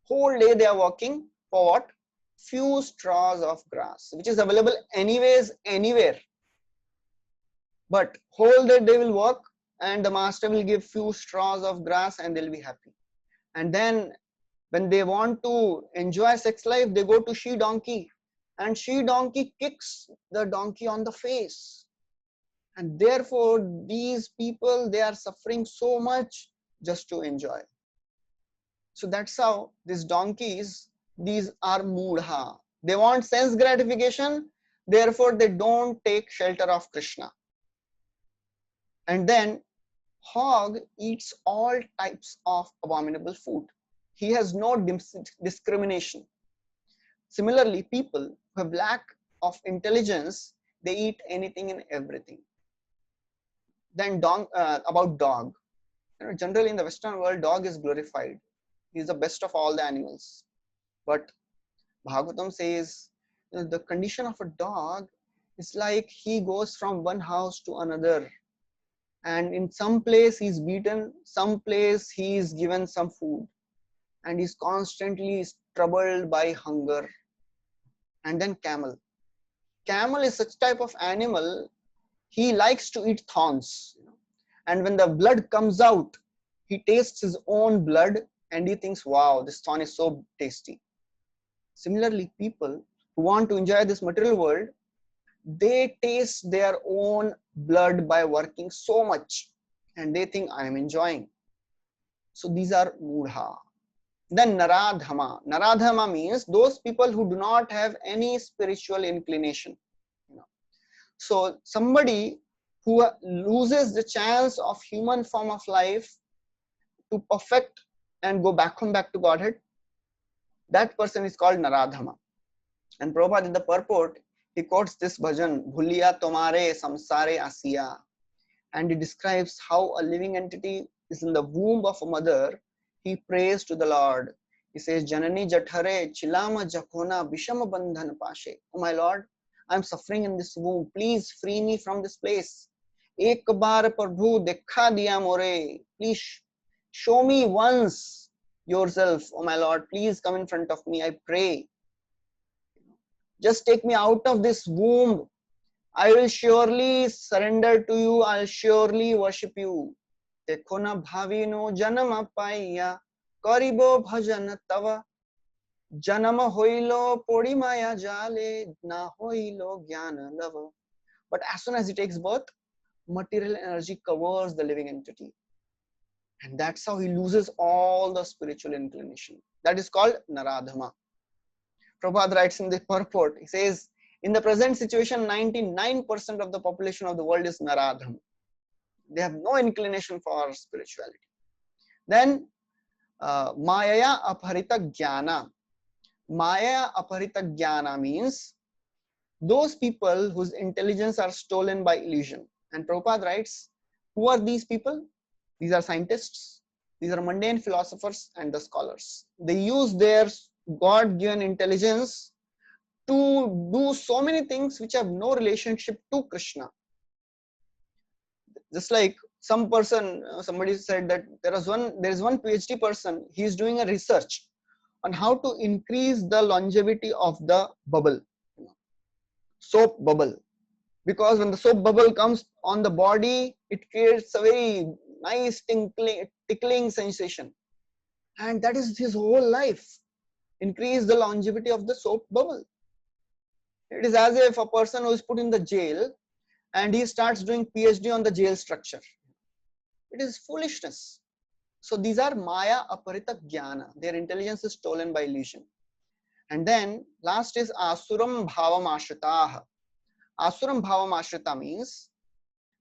Whole day they are working for what? Few straws of grass, which is available anyways, anywhere. But whole day they will work and the master will give few straws of grass and they'll be happy. And then when they want to enjoy sex life, they go to she donkey and she donkey kicks the donkey on the face. And therefore, these people, they are suffering so much just to enjoy. So that's how these donkeys, these are mudha. They want sense gratification, therefore they don't take shelter of Krishna. And then hog eats all types of abominable food. He has no discrimination. Similarly, people who have lack of intelligence, they eat anything and everything. Then about dog. Generally in the Western world, dog is glorified. He is the best of all the animals. But Bhagavatam says the condition of a dog is like he goes from one house to another. And in some place he's beaten, some place he is given some food. And he's constantly troubled by hunger. And then camel. Camel is such type of animal, he likes to eat thorns. And when the blood comes out, he tastes his own blood and he thinks, wow, this thorn is so tasty. Similarly, people who want to enjoy this material world, they taste their own blood by working so much and they think, I am enjoying. So these are mudha. Then naradhama. Naradhama means those people who do not have any spiritual inclination. So somebody who loses the chance of human form of life to perfect and go back to Godhead, that person is called naradhama. And Prabhupada in the purport, he quotes this bhajan, Bhuliya tomare samsare asiya. And he describes how a living entity is in the womb of a mother, he prays to the Lord. He says, Janani Jathare Chilama Jakona Bishama Bandhan Pashe. Oh my Lord, I am suffering in this womb. Please free me from this place. Ek baar Prabhu dekha diya more. Please show me once yourself. Oh my Lord, please come in front of me. I pray. Just take me out of this womb. I will surely surrender to you. I'll surely worship you. Dekho na bhavino janama paiya karibo bhajan tava janama hoilo podimaya jale na hoilo jnana lava. But as soon as he takes birth, material energy covers the living entity. And that's how he loses all the spiritual inclination. That is called Naradhama. Prabhupada writes in the purport, he says, in the present situation, 99% of the population of the world is Naradham. They have no inclination for spirituality. Then, Maya Aparita Jnana. Maya Aparita Jnana means those people whose intelligence are stolen by illusion. And Prabhupada writes, who are these people? These are scientists, these are mundane philosophers and the scholars. They use their God-given intelligence to do so many things which have no relationship to Krishna. Just like some person, somebody said that there is one PhD person, he is doing a research on how to increase the longevity of the bubble, soap bubble. Because when the soap bubble comes on the body, it creates a very nice tickling sensation. And that is his whole life. Increase the longevity of the soap bubble. It is as if a person who is put in the jail and he starts doing PhD on the jail structure. It is foolishness. So these are Maya Aparita Jnana. Their intelligence is stolen by illusion. And then last is Asuram Bhavam Ashritaha. Asuram Bhavam Ashrita means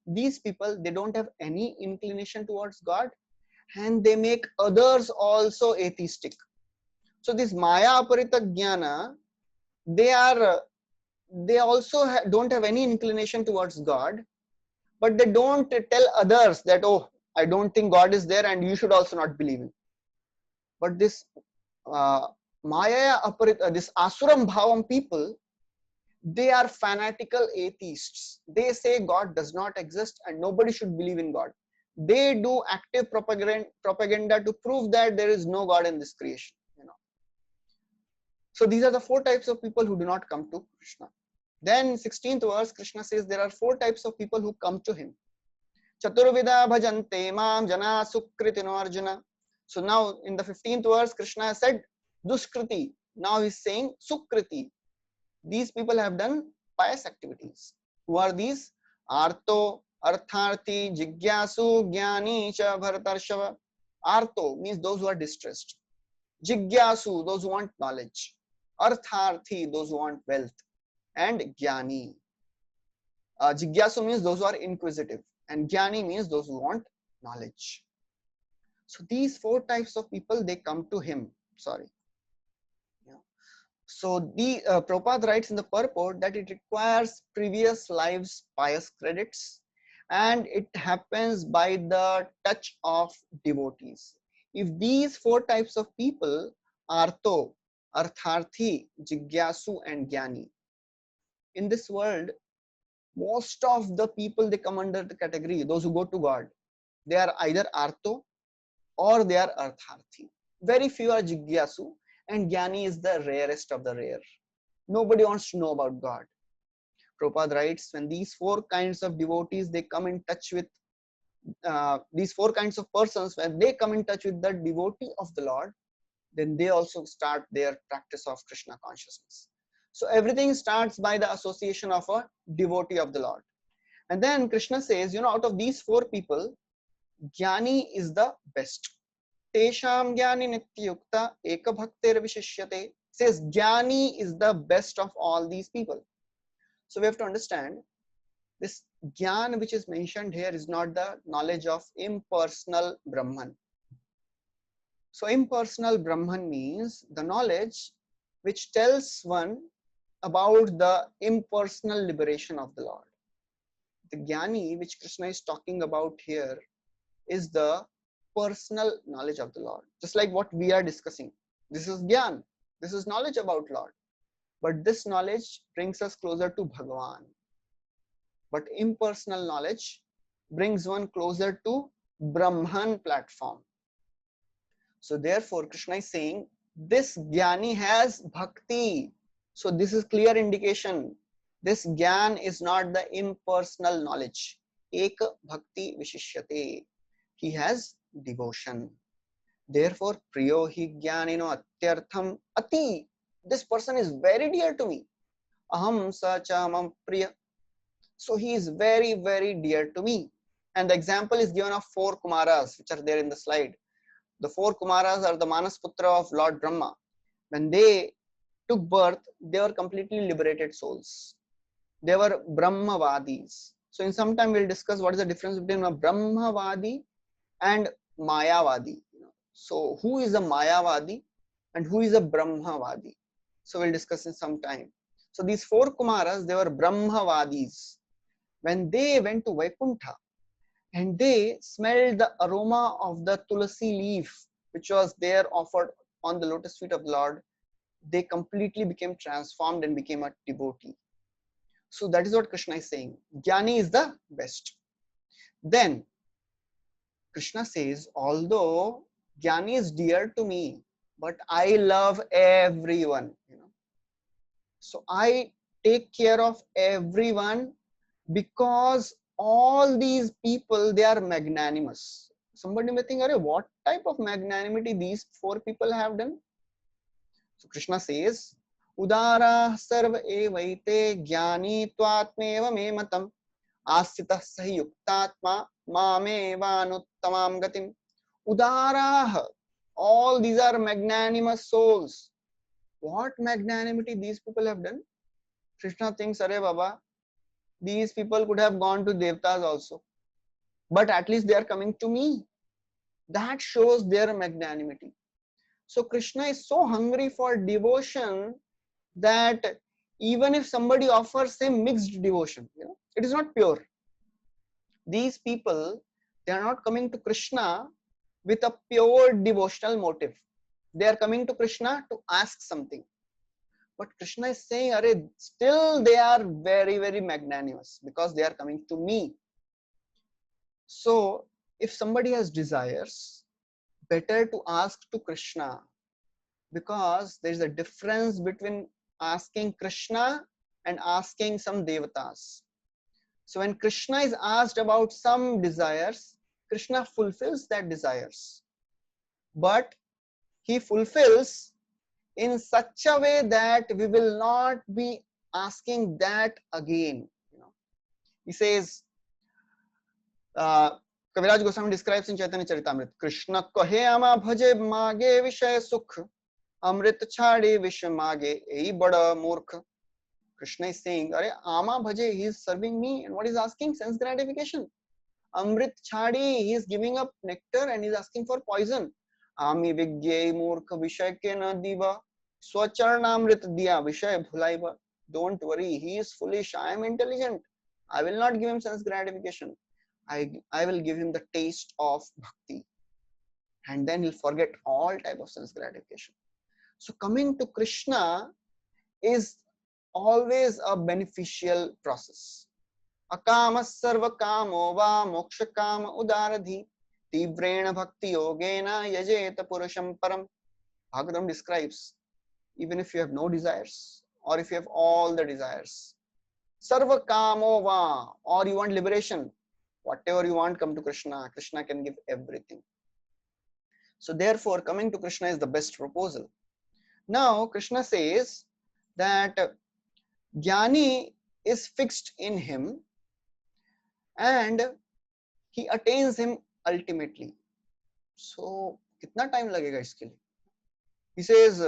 these people, they don't have any inclination towards God and they make others also atheistic. So this Maya Aparita Jnana, they also don't have any inclination towards God, but they don't tell others that, oh, I don't think God is there and you should also not believe him. But this Maya Aparita, this Asuram Bhavam people, they are fanatical atheists. They say God does not exist and nobody should believe in God. They do active propaganda to prove that there is no God in this creation. So these are the 4 types of people who do not come to Krishna. Then 16th verse, Krishna says there are 4 types of people who come to him. Chaturvida bhajante mam jana sukritino arjuna. So now in the 15th verse, Krishna has said duskriti. Now he's saying sukriti. These people have done pious activities. Who are these? Arto, Artharthi, Jigyasu, Jnani, Cha, Bharatarshava. Arto means those who are distressed. Jigyasu, those who want knowledge. Artharthi, those who want wealth. And Jnani. Jigyasu means those who are inquisitive. And Jnani means those who want knowledge. So these 4 types of people, they come to him. Sorry. So the Prabhupada writes in the purport that it requires previous lives' pious credits and it happens by the touch of devotees. If these 4 types of people, Arto, Artharthi, Jigyasu and Jnani, in this world, most of the people, they come under the category, those who go to God, they are either Arto or they are Artharthi. Very few are Jigyasu. And Jnani is the rarest of the rare. Nobody wants to know about God. Prabhupada writes, when these 4 kinds of devotees, they come in touch with, these 4 kinds of persons, when they come in touch with the devotee of the Lord, then they also start their practice of Krishna consciousness. So everything starts by the association of a devotee of the Lord. And then Krishna says, out of these 4 people, Jnani is the best. Tesham Jnani Nityukta Eka Bhaktir Vishishyate. Says Jnani is the best of all these people. So we have to understand this Jnana which is mentioned here is not the knowledge of impersonal Brahman. So impersonal Brahman means the knowledge which tells one about the impersonal liberation of the Lord. The Jnani which Krishna is talking about here is the impersonal knowledge of the Lord. Just like what we are discussing. This is Gyan. This is knowledge about Lord. But this knowledge brings us closer to Bhagavan. But impersonal knowledge brings one closer to Brahman platform. So therefore, Krishna is saying, this Jnani has bhakti. So this is clear indication. This Gyan is not the impersonal knowledge. Ek bhakti vishishyate. He has devotion. Therefore, priyo hi jnanino atyartham ati. This person is very dear to me. Aham sa cha mam priya. So he is very, very dear to me. And the example is given of 4 Kumaras, which are there in the slide. The 4 Kumaras are the Manasputra of Lord Brahma. When they took birth, they were completely liberated souls. They were Brahmavadis. So in some time we'll discuss what is the difference between a Brahmavadi and Mayavadi. So who is a Mayavadi and who is a Brahmavadi? So we'll discuss in some time. So these 4 Kumaras, they were Brahmavadis. When they went to Vaikuntha and they smelled the aroma of the tulasi leaf which was there offered on the lotus feet of the Lord, they completely became transformed and became a devotee. So that is what Krishna is saying. Jnani is the best. Then Krishna says, although Jnani is dear to me, but I love everyone. So I take care of everyone because all these people, they are magnanimous. Somebody may think, what type of magnanimity these 4 people have done? So Krishna says, Udara sarva evaite jnani tvatmeva me matam asitah sahi yuktatma mameva anuttamam gatim. Udara, all these are magnanimous souls. What magnanimity these people have done? Krishna thinks, Baba, these people could have gone to Devtas also. But at least they are coming to me. That shows their magnanimity. So Krishna is so hungry for devotion that even if somebody offers him mixed devotion, it is not pure. These people, they are not coming to Krishna with a pure devotional motive. They are coming to Krishna to ask something. But Krishna is saying, still they are very, very magnanimous because they are coming to me. So if somebody has desires, better to ask to Krishna, because there is a difference between asking Krishna and asking some devatas. So when Krishna is asked about some desires, Krishna fulfills that desires. But he fulfills in such a way that we will not be asking that again. He says, Kaviraj Goswami describes in Chaitanya Charitamrita, Krishna kohe ama bhaje mage vishay sukh, amrit chhade vish mage ei bada murkh. Krishna is saying, ama bhaje, he is serving me, and what is asking? Sense gratification. Amrit chhade, he is giving up nectar and he is asking for poison. Ami vigyai murkh vishay ke na diva, swacharnamrit diya vishay bhulaiva. Don't worry, he is foolish, I am intelligent. I will not give him sense gratification. I will give him the taste of bhakti, and then he'll forget all type of sense gratification. So coming to Krishna is always a beneficial process. Akama sarva kamo va moksha kama udaradhi tivrena bhakti yogena yajeta purusham param. Bhagavatam describes, even if you have no desires or if you have all the desires, sarva kamo va, or you want liberation, whatever you want, come to Krishna. Krishna can give everything. So therefore, coming to Krishna is the best proposal. Now, Krishna says that Jnani is fixed in him and he attains him ultimately. So, kitna time lagega iske liye? He says,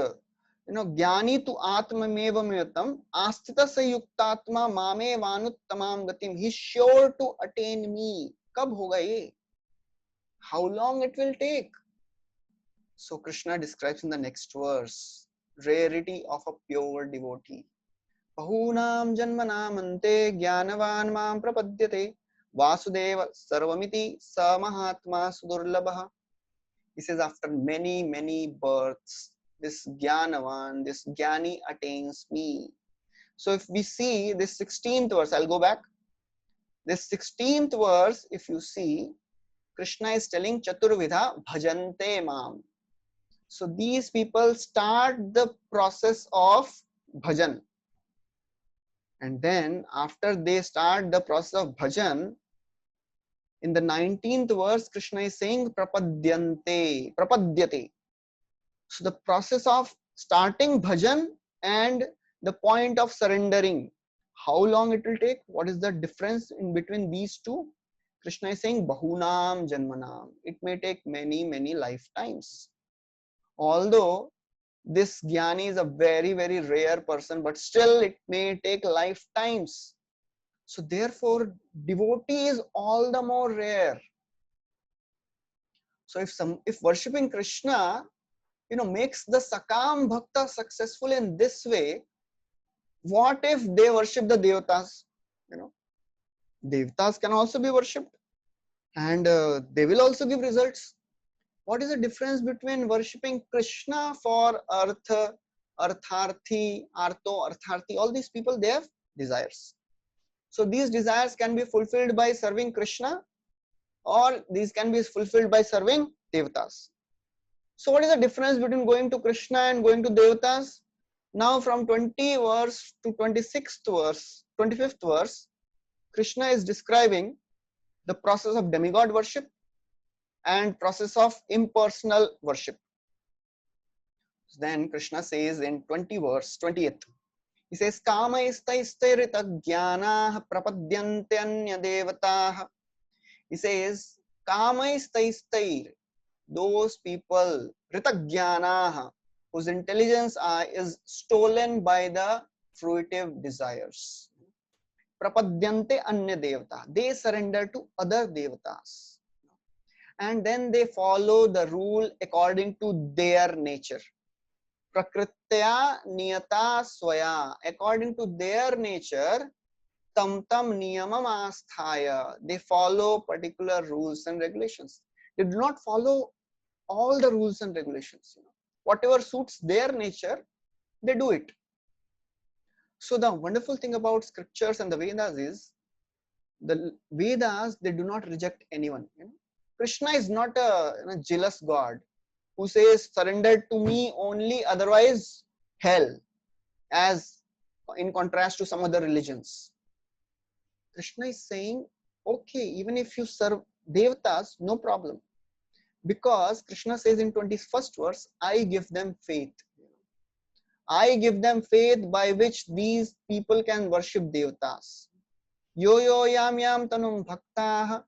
Jnani tu atmameva myatam astita sayuktatma mame vanuttamam gatim. He is sure to attain me. Kab hoga ye? How long it will take? So Krishna describes in the next verse rarity of a pure devotee. Bahunam janmanam ante jnanavan mam prapadyate vasudeva sarvamiti sa mahatma sudurlabha. He says, after many, many births, this Jnanavan, this Jnani attains me. So if we see this 16th verse, I'll go back. This 16th verse, if you see, Krishna is telling Chaturvidha bhajante mam. So these people start the process of bhajan. And then after they start the process of bhajan, in the 19th verse, Krishna is saying prapadyante, prapadyate. So the process of starting bhajan and the point of surrendering, how long it will take? What is the difference in between these two? Krishna is saying bahunam janmanam. It may take many, many lifetimes. Although this Jnani is a very, very rare person, but still it may take lifetimes. So therefore, devotee is all the more rare. So if worshipping Krishna, makes the Sakam Bhakta successful in this way, what if they worship the Devatas? Devatas can also be worshipped, and they will also give results. What is the difference between worshipping Krishna for Artha, Artharthi, Artho, Artharthi? All these people, they have desires. So these desires can be fulfilled by serving Krishna, or these can be fulfilled by serving Devatas. So what is the difference between going to Krishna and going to Devatas? Now from 20 verse to 26th verse, 25th verse, Krishna is describing the process of demigod worship and process of impersonal worship. Then Krishna says in 20 verse, 20th, he says, Kamaistaistairita jnanah prapadyante anya devatah. He says, Kamaistaistair, those people, Ritagyanah, whose intelligence is stolen by the fruitive desires. Prapadyante anya devata, they surrender to other devatas. And then they follow the rule according to their nature. Prakritya niyata swaya, according to their nature, tam niyamam asthaya, they follow particular rules and regulations. They do not follow all the rules and regulations. Whatever suits their nature, they do it. So the wonderful thing about scriptures and the Vedas is, the Vedas, they do not reject anyone. Krishna is not a jealous God who says surrender to me only, otherwise hell, as in contrast to some other religions. Krishna is saying, okay, even if you serve Devatas, no problem. Because Krishna says in 21st verse, I give them faith. I give them faith by which these people can worship Devatas. Yo yo yam yam tanum bhaktah,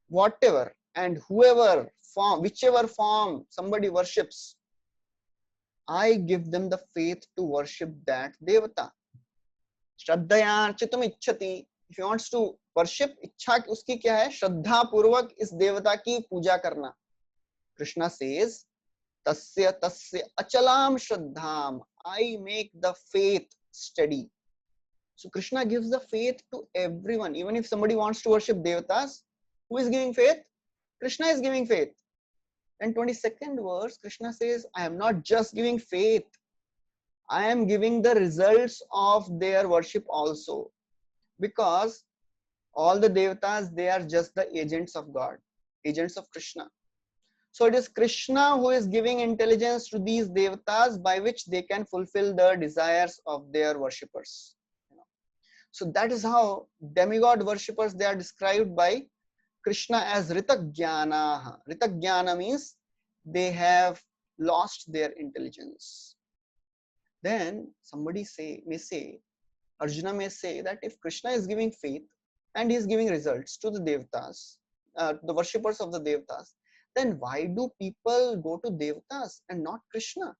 whatever and whoever form, whichever form somebody worships, I give them the faith to worship that Devata. Shraddhaya chitam ichchati. If he wants to worship, इच्छा उसकी क्या है? श्रद्धा पूर्वक इस देवता की पूजा करना. Krishna says, tasya tasya achalam shraddham, I make the faith steady. So Krishna gives the faith to everyone. Even if somebody wants to worship Devatas, who is giving faith? Krishna is giving faith. And 22nd verse, Krishna says, I am not just giving faith, I am giving the results of their worship also. Because all the Devatas, they are just the agents of God, agents of Krishna. So it is Krishna who is giving intelligence to these Devatas by which they can fulfill the desires of their worshippers. So that is how demigod worshippers, they are described by Krishna as Ritagyana. Ritagyana means they have lost their intelligence. Then somebody Arjuna may say that if Krishna is giving faith and he is giving results to the Devatas, the worshippers of the Devatas, then why do people go to Devatas and not Krishna?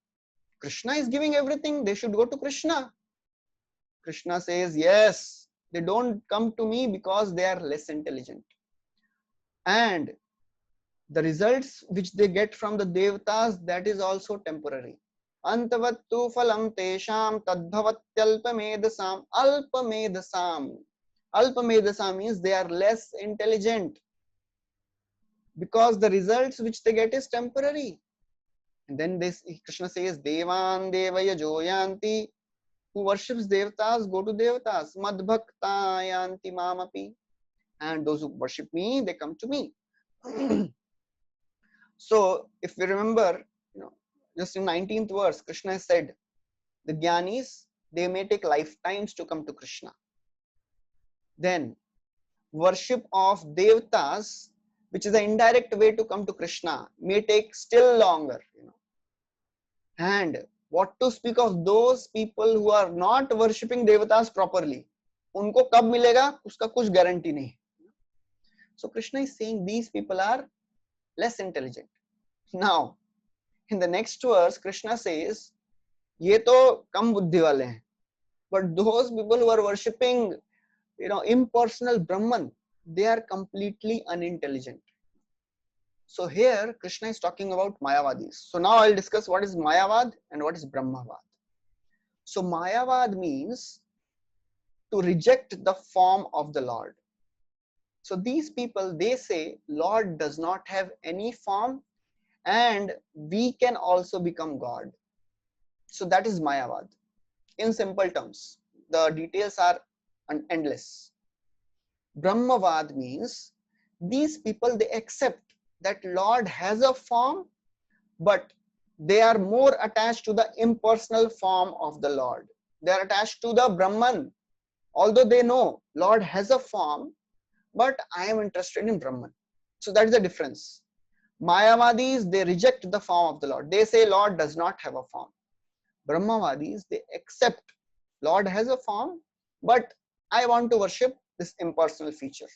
Krishna is giving everything, they should go to Krishna. Krishna says, yes, they don't come to me because they are less intelligent. And the results which they get from the Devatas, that is also temporary. Antavattu phalam tesham tadbhavatyalpamedasam alpamedasam. Alpamedasam means they are less intelligent. because the results which they get is temporary. And then this Krishna says, Devan Devaya Joyanti, who worships Devatas go to Devatas, Madbhakta Yanti Mamapi, and those who worship me, they come to me. So if we remember, just in 19th verse, Krishna said, the Jnanis, they may take lifetimes to come to Krishna. Then worship of Devatas, which is an indirect way to come to Krishna, may take still longer. And what to speak of those people who are not worshipping Devatas properly? उनको कब मिलेगा उसका कुछ guarantee नहीं. So Krishna is saying these people are less intelligent. Now, in the next verse, Krishna says, ये तो कम बुद्धि वाले हैं. But those people who are worshipping, impersonal Brahman, they are completely unintelligent. So here Krishna is talking about Mayavadis. So now I'll discuss what is Mayavad and what is Brahmavad. So Mayavad means to reject the form of the Lord. So these people, they say Lord does not have any form and we can also become God. So that is Mayavad. In simple terms, the details are endless. Brahmavad means these people, they accept that Lord has a form, but they are more attached to the impersonal form of the Lord. They are attached to the Brahman. Although they know Lord has a form, but I am interested in Brahman. So that is the difference. Mayavadis, they reject the form of the Lord. They say Lord does not have a form. Brahmavadis, they accept Lord has a form, but I want to worship this impersonal feature.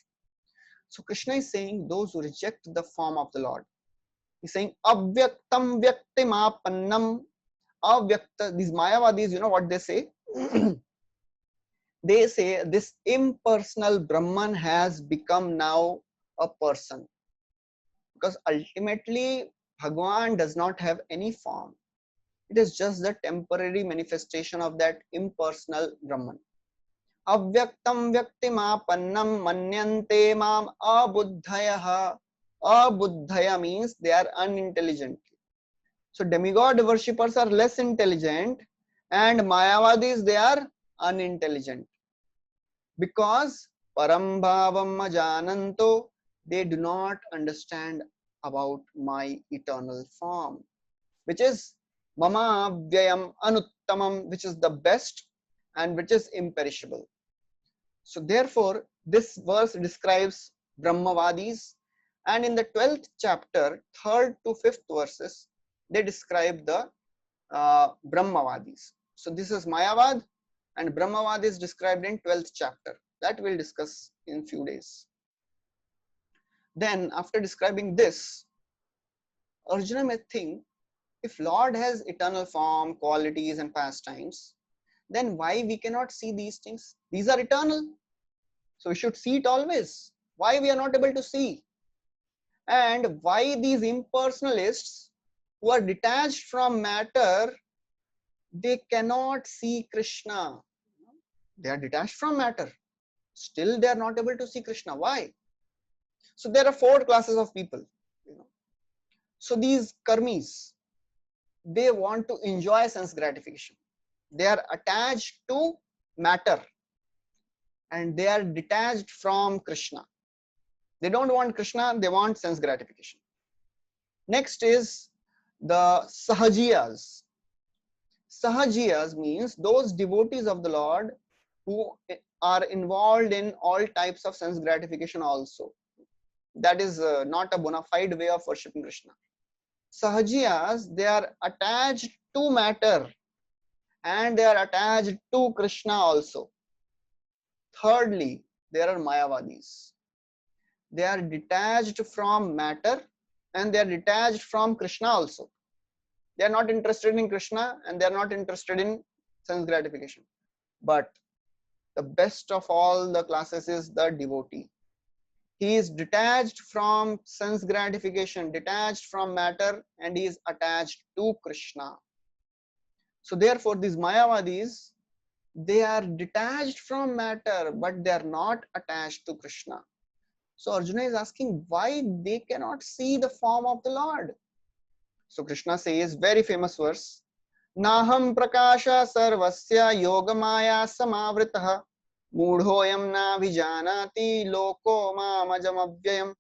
So Krishna is saying those who reject the form of the Lord. He's saying avyaktam vyaktimapannam. Avyakta, these Mayavadis, what they say? They say this impersonal Brahman has become now a person. Because ultimately, Bhagwan does not have any form. It is just the temporary manifestation of that impersonal Brahman. Avyaktam vyaktimapannam manyante mam abuddhayaha. Abuddhaya means they are unintelligent. So demigod worshippers are less intelligent and Mayavadis, they are unintelligent. Because parambhavam majananto, they do not understand about my eternal form, which is mama vyayam anuttamam, which is the best and which is imperishable. So therefore, this verse describes Brahmavadis, and in the 12th chapter, 3rd to 5th verses, they describe the Brahmavadis. So this is Mayavad, and Brahmavad is described in 12th chapter. That we'll discuss in few days. Then after describing this, Arjuna may think, if Lord has eternal form, qualities and pastimes, then why we cannot see these things? These are eternal. So we should see it always. Why we are not able to see? And why these impersonalists who are detached from matter, they cannot see Krishna. They are detached from matter. Still they are not able to see Krishna. Why? So there are 4 classes of people. So these karmis, they want to enjoy sense gratification. They are attached to matter and they are detached from Krishna. They don't want Krishna, they want sense gratification. Next is the sahajiyas. Sahajiyas means those devotees of the Lord who are involved in all types of sense gratification also. That is not a bona fide way of worshipping Krishna. Sahajiyas, they are attached to matter and they are attached to Krishna also. Thirdly, there are Mayavadis. They are detached from matter and they are detached from Krishna also. They are not interested in Krishna and they are not interested in sense gratification. But the best of all the classes is the devotee. He is detached from sense gratification, detached from matter, and he is attached to Krishna. So therefore, these Mayavadis, they are detached from matter, but they are not attached to Krishna. So Arjuna is asking why they cannot see the form of the Lord. So Krishna says, very famous verse, Naham prakasha sarvasya yogamaya samavritah mudhoyam na vijanati loko mamajam avyayam.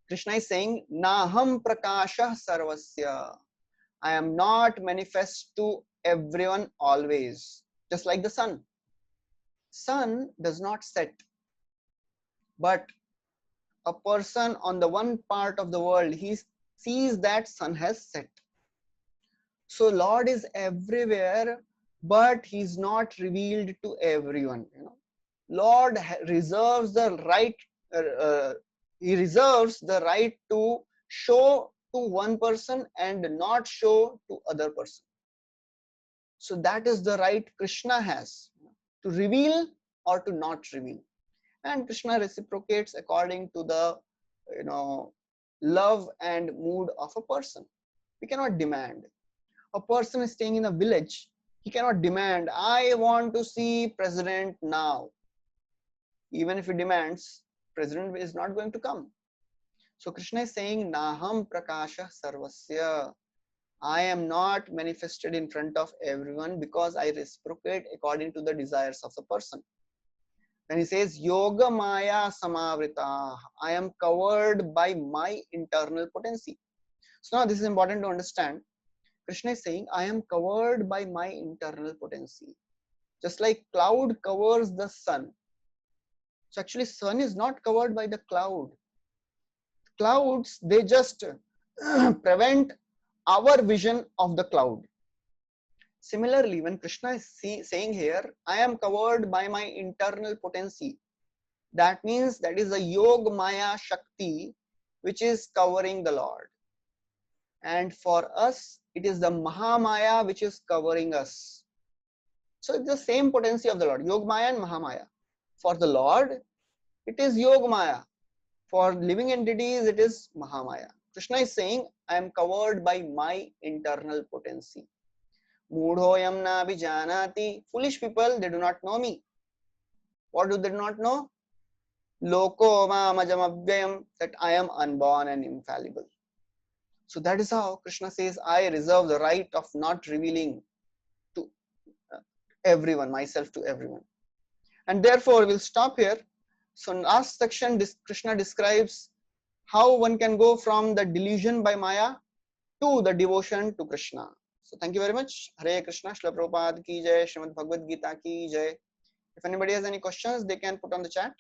Krishna is saying, Naham prakasha sarvasya. I am not manifest to everyone always. Just like the sun. Sun does not set, but a person on the one part of the world, he sees that sun has set. So Lord is everywhere, but he's not revealed to everyone. Lord reserves the right. He reserves the right to show to one person and not show to other person. So that is the right Krishna has, to reveal or to not reveal. And Krishna reciprocates according to the love and mood of a person. We cannot demand. A person is staying in a village, he cannot demand, I want to see president now. Even if he demands, president is not going to come. So Krishna is saying, Naham prakasha sarvasya. I am not manifested in front of everyone because I reciprocate according to the desires of the person. Then he says, Yoga Maya Samavrita. I am covered by my internal potency. So now this is important to understand. Krishna is saying, I am covered by my internal potency. Just like cloud covers the sun. So actually sun is not covered by the cloud. Clouds, they just prevent our vision of the cloud. Similarly, when Krishna is saying here, I am covered by my internal potency. That means that is the Yoga Maya Shakti which is covering the Lord. And for us, it is the Mahamaya which is covering us. So it's the same potency of the Lord, Yoga Maya and Mahamaya. For the Lord, it is Yoga Maya. For living entities, it is Mahamaya. Krishna is saying, I am covered by my internal potency. Mudhoyam na vijanati. Foolish people, they do not know me. What do they not know? Loko mamajam avyayam, that I am unborn and infallible. So that is how Krishna says, I reserve the right of not revealing to everyone, myself to everyone. And therefore, we'll stop here. So in last section, Krishna describes how one can go from the delusion by Maya to the devotion to Krishna. So thank you very much. Hare Krishna, Srila Prabhupada ki jai, Srimad Bhagavad Gita ki jai. If anybody has any questions, they can put on the chat.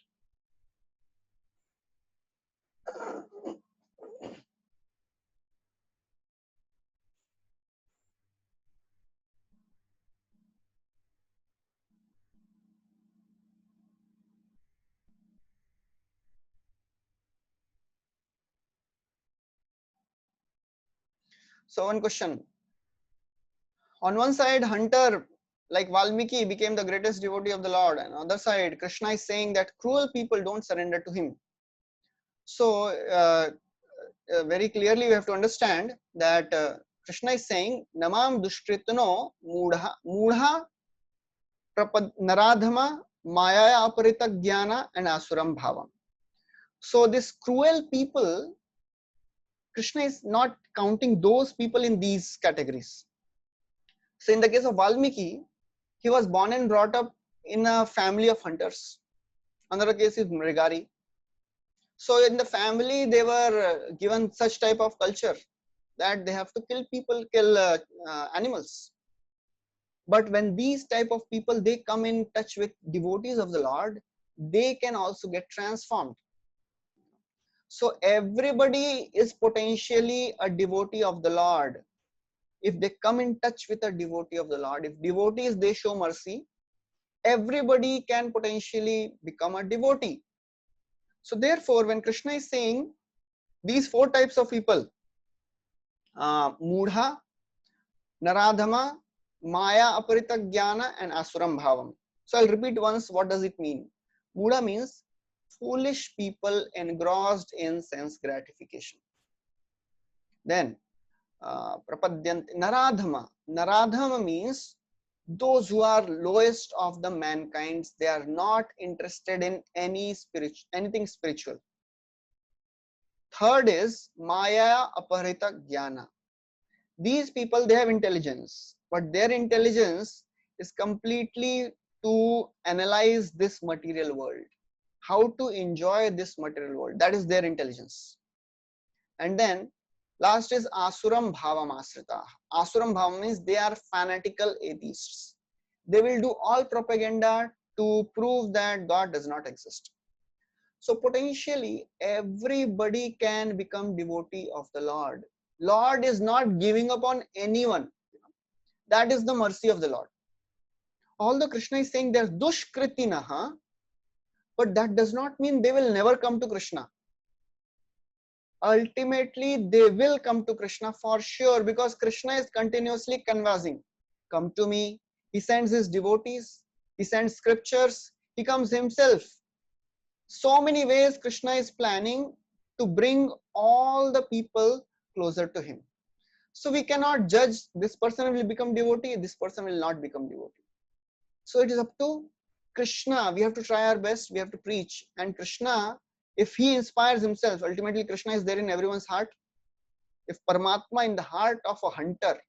So one question. On one side, hunter like Valmiki became the greatest devotee of the Lord. And on the other side, Krishna is saying that cruel people don't surrender to him. So very clearly we have to understand that Krishna is saying, Namam dushkritano mudha naradhama maya aparita jnana and asuram bhavam. So this cruel people, Krishna is not counting those people in these categories. So in the case of Valmiki, he was born and brought up in a family of hunters. Another case is Mrigari. So in the family, they were given such type of culture that they have to kill people, kill animals. But when these type of people, they come in touch with devotees of the Lord, they can also get transformed. So everybody is potentially a devotee of the Lord. If they come in touch with a devotee of the Lord, if devotees, they show mercy, everybody can potentially become a devotee. So therefore, when Krishna is saying these four types of people, Mudha, Naradhama, Maya Aparita Jnana and Asuram Bhavam. So I'll repeat once, what does it mean? Mudha means foolish people engrossed in sense gratification. Then Prapadyanti, Naradhama. Naradhama means Those who are lowest of the mankind, they are not interested in anything spiritual. Third is Maya Aparita Jnana. These people, they have intelligence, but their intelligence is completely to analyze this material world, how to enjoy this material world. That is their intelligence. And then last is Asuram Bhavam Asrita. Asuram Bhavam means they are fanatical atheists. They will do all propaganda to prove that God does not exist. So potentially everybody can become devotee of the Lord. Lord is not giving up on anyone. That is the mercy of the Lord. Although Krishna is saying they're dushkritinaha, but that does not mean they will never come to Krishna. Ultimately, they will come to Krishna for sure, because Krishna is continuously conversing. Come to me. He sends his devotees. He sends scriptures. He comes himself. So many ways Krishna is planning to bring all the people closer to him. So we cannot judge this person will become devotee, this person will not become devotee. So it is up to Krishna. We have to try our best. We have to preach. And Krishna, if he inspires himself, ultimately Krishna is there in everyone's heart. If Paramatma in the heart of a hunter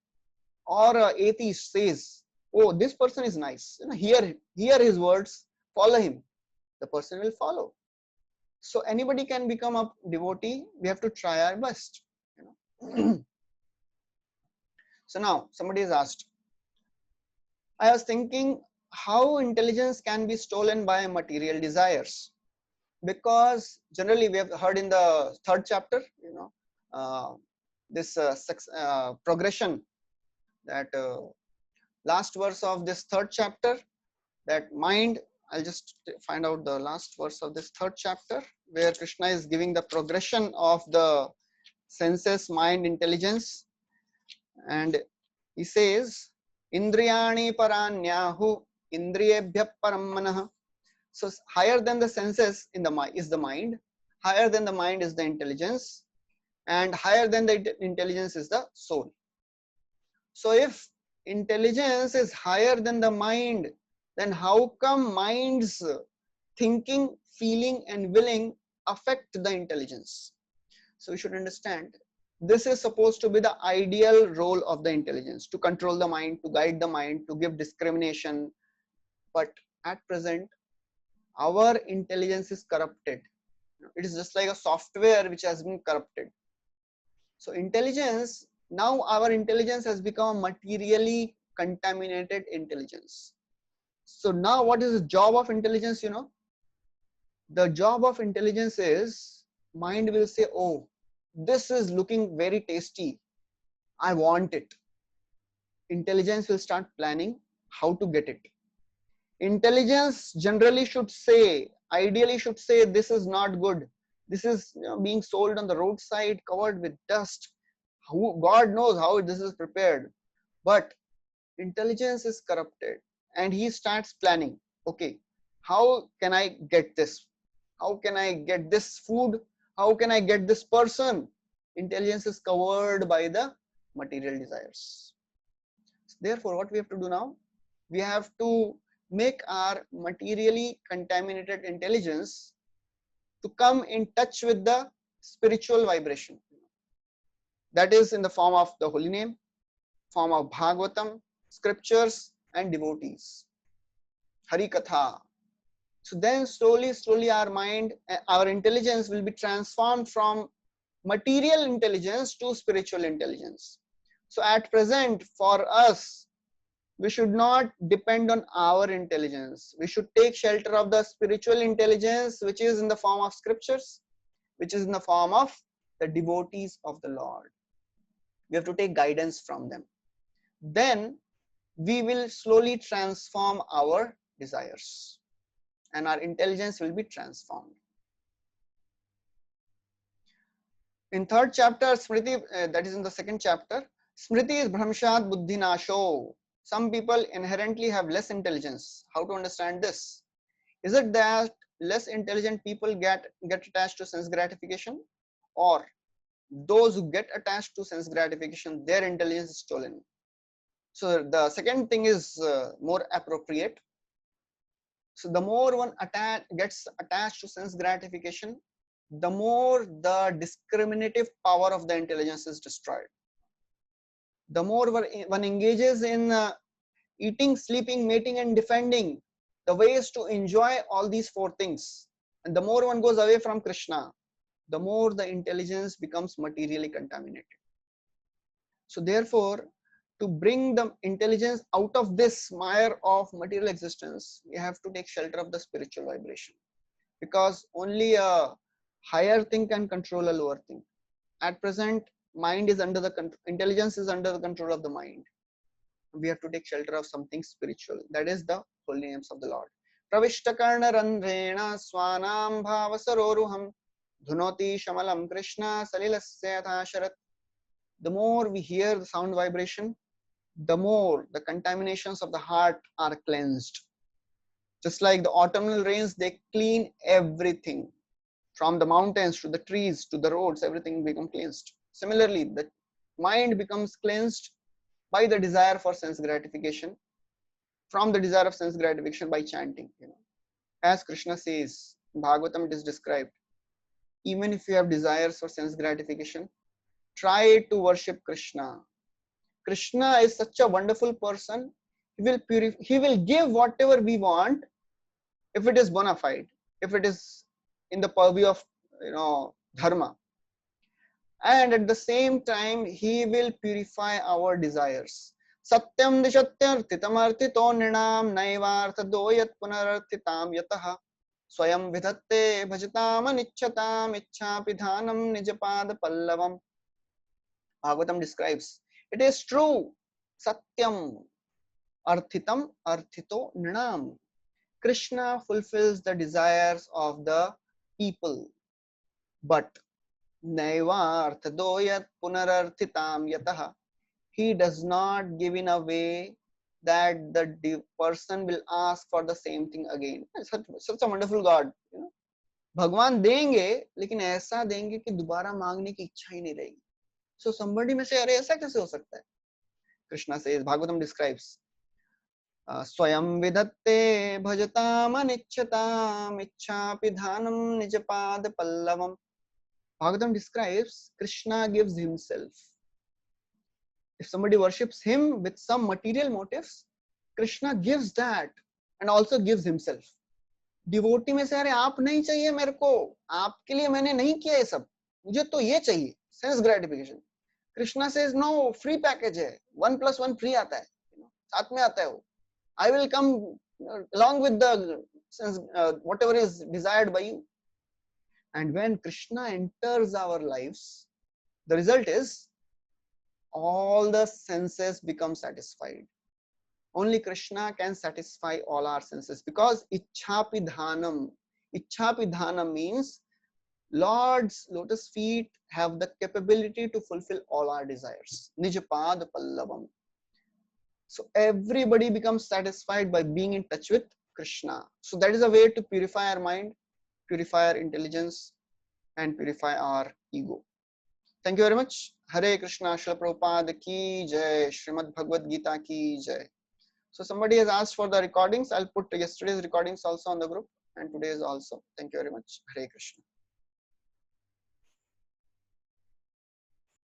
or an atheist says, oh, this person is nice, hear his words, follow him, the person will follow. So anybody can become a devotee. We have to try our best. So now somebody has asked, I was thinking how intelligence can be stolen by material desires, because generally we have heard in the third chapter, this progression, that last verse of this third chapter, that mind, I'll just find out the last verse of this third chapter, where Krishna is giving the progression of the senses, mind, intelligence. And he says, Indriyani paranyahu indriyebhya param manah. So higher than the senses in the mind is the mind, higher than the mind is the intelligence, and higher than the intelligence is the soul. So if intelligence is higher than the mind, then how come mind's thinking, feeling and willing affect the intelligence? So we should understand, this is supposed to be the ideal role of the intelligence, to control the mind, to guide the mind, to give discrimination. But at present, our intelligence is corrupted. It is just like a software which has been corrupted. So intelligence, now our intelligence has become a materially contaminated intelligence. So now what is the job of intelligence? The job of intelligence is, mind will say, oh, this is looking very tasty, I want it. Intelligence will start planning how to get it. Intelligence generally should say, ideally should say, this is not good. This is being sold on the roadside, covered with dust. God knows how this is prepared. But intelligence is corrupted, and he starts planning. Okay, how can I get this? How can I get this food? How can I get this person? Intelligence is covered by the material desires. Therefore, what we have to do now? We have to make our materially contaminated intelligence to come in touch with the spiritual vibration. That is in the form of the holy name, form of Bhagavatam, scriptures and devotees. Hari Katha. So then slowly our mind, our intelligence will be transformed from material intelligence to spiritual intelligence. So at present, for us, we should not depend on our intelligence. We should take shelter of the spiritual intelligence, which is in the form of scriptures, which is in the form of the devotees of the Lord. We have to take guidance from them. Then we will slowly transform our desires, and our intelligence will be transformed. In third chapter, Smriti, that is in the second chapter, Smriti is Brahmshat Buddhi Nasho. Some people inherently have less intelligence. How to understand this? Is it that less intelligent people get attached to sense gratification, or those who get attached to sense gratification, their intelligence is stolen? So the second thing is more appropriate. So the more one gets attached to sense gratification, the more the discriminative power of the intelligence is destroyed. The more one engages in eating, sleeping, mating, and defending, the ways to enjoy all these four things, and the more one goes away from Krishna, the more the intelligence becomes materially contaminated. So therefore, to bring the intelligence out of this mire of material existence, we have to take shelter of the spiritual vibration, because only a higher thing can control a lower thing. At present, mind is under the intelligence is under the control of the mind. We have to take shelter of something spiritual. That is the holy names of the Lord. Pravishtakarna randrena swanam bhavasaroruham dhunoti shamalam Krishna salilasya sharat. The more we hear the sound vibration, the more the contaminations of the heart are cleansed. Just like the autumnal rains, they clean everything. From the mountains to the trees to the roads, everything becomes cleansed. Similarly, the mind becomes cleansed by the desire for sense gratification, from the desire of sense gratification by chanting. As Krishna says, in Bhagavatam it is described, even if you have desires for sense gratification, try to worship Krishna. Krishna is such a wonderful person. He will give whatever we want if it is bona fide, if it is in the purview of dharma. And at the same time, he will purify our desires. Satyam nishatyarthitam arthito nrinam naivartha doyat punararthitam yataha swayam vidhatte bhajatam anichchatam ichchapidhanam nijapad pallavam. Bhagavatam describes, it is true, Satyam arthitam arthito nrinam. Krishna fulfills the desires of the people, but naivarthadoyat punararthitam yataha, he does not give in a way that the person will ask for the same thing again. Such a wonderful God. भगवान देंगे लेकिन ऐसा देंगे कि दोबारा मांगने की इच्छा ही नहीं रहेगी. So somebody may say, अरे ऐसा कैसे हो सकता है? Krishna says, Bhagavatam describes, स्वयं विधत्ते भजताम अनिच्छताम इच्छापिधानम निजपाद पल्लवम. Bhagavatam describes Krishna gives himself. If somebody worships him with some material motives, Krishna gives that and also gives himself. Devotee में से अरे आप नहीं चाहिए मेरे को, आपके लिए मैंने नहीं किया ये सब, मुझे तो ये चाहिए, sense gratification. Krishna says no, free package है, 1 + 1 free आता है, साथ में आता है वो. I will come along with the sense, whatever is desired by you. And when Krishna enters our lives, the result is all the senses become satisfied. Only Krishna can satisfy all our senses, because Ichchapidhanam. Ichchapidhanam means Lord's lotus feet have the capability to fulfill all our desires. Nijapad pallavam. So everybody becomes satisfied by being in touch with Krishna. So that is a way to purify our mind, purify our intelligence, and purify our ego. Thank you very much. Hare Krishna, Srila Prabhupada ki jai, Srimad Bhagavad Gita ki jai. So somebody has asked for the recordings. I'll put yesterday's recordings also on the group and today's also. Thank you very much. Hare Krishna.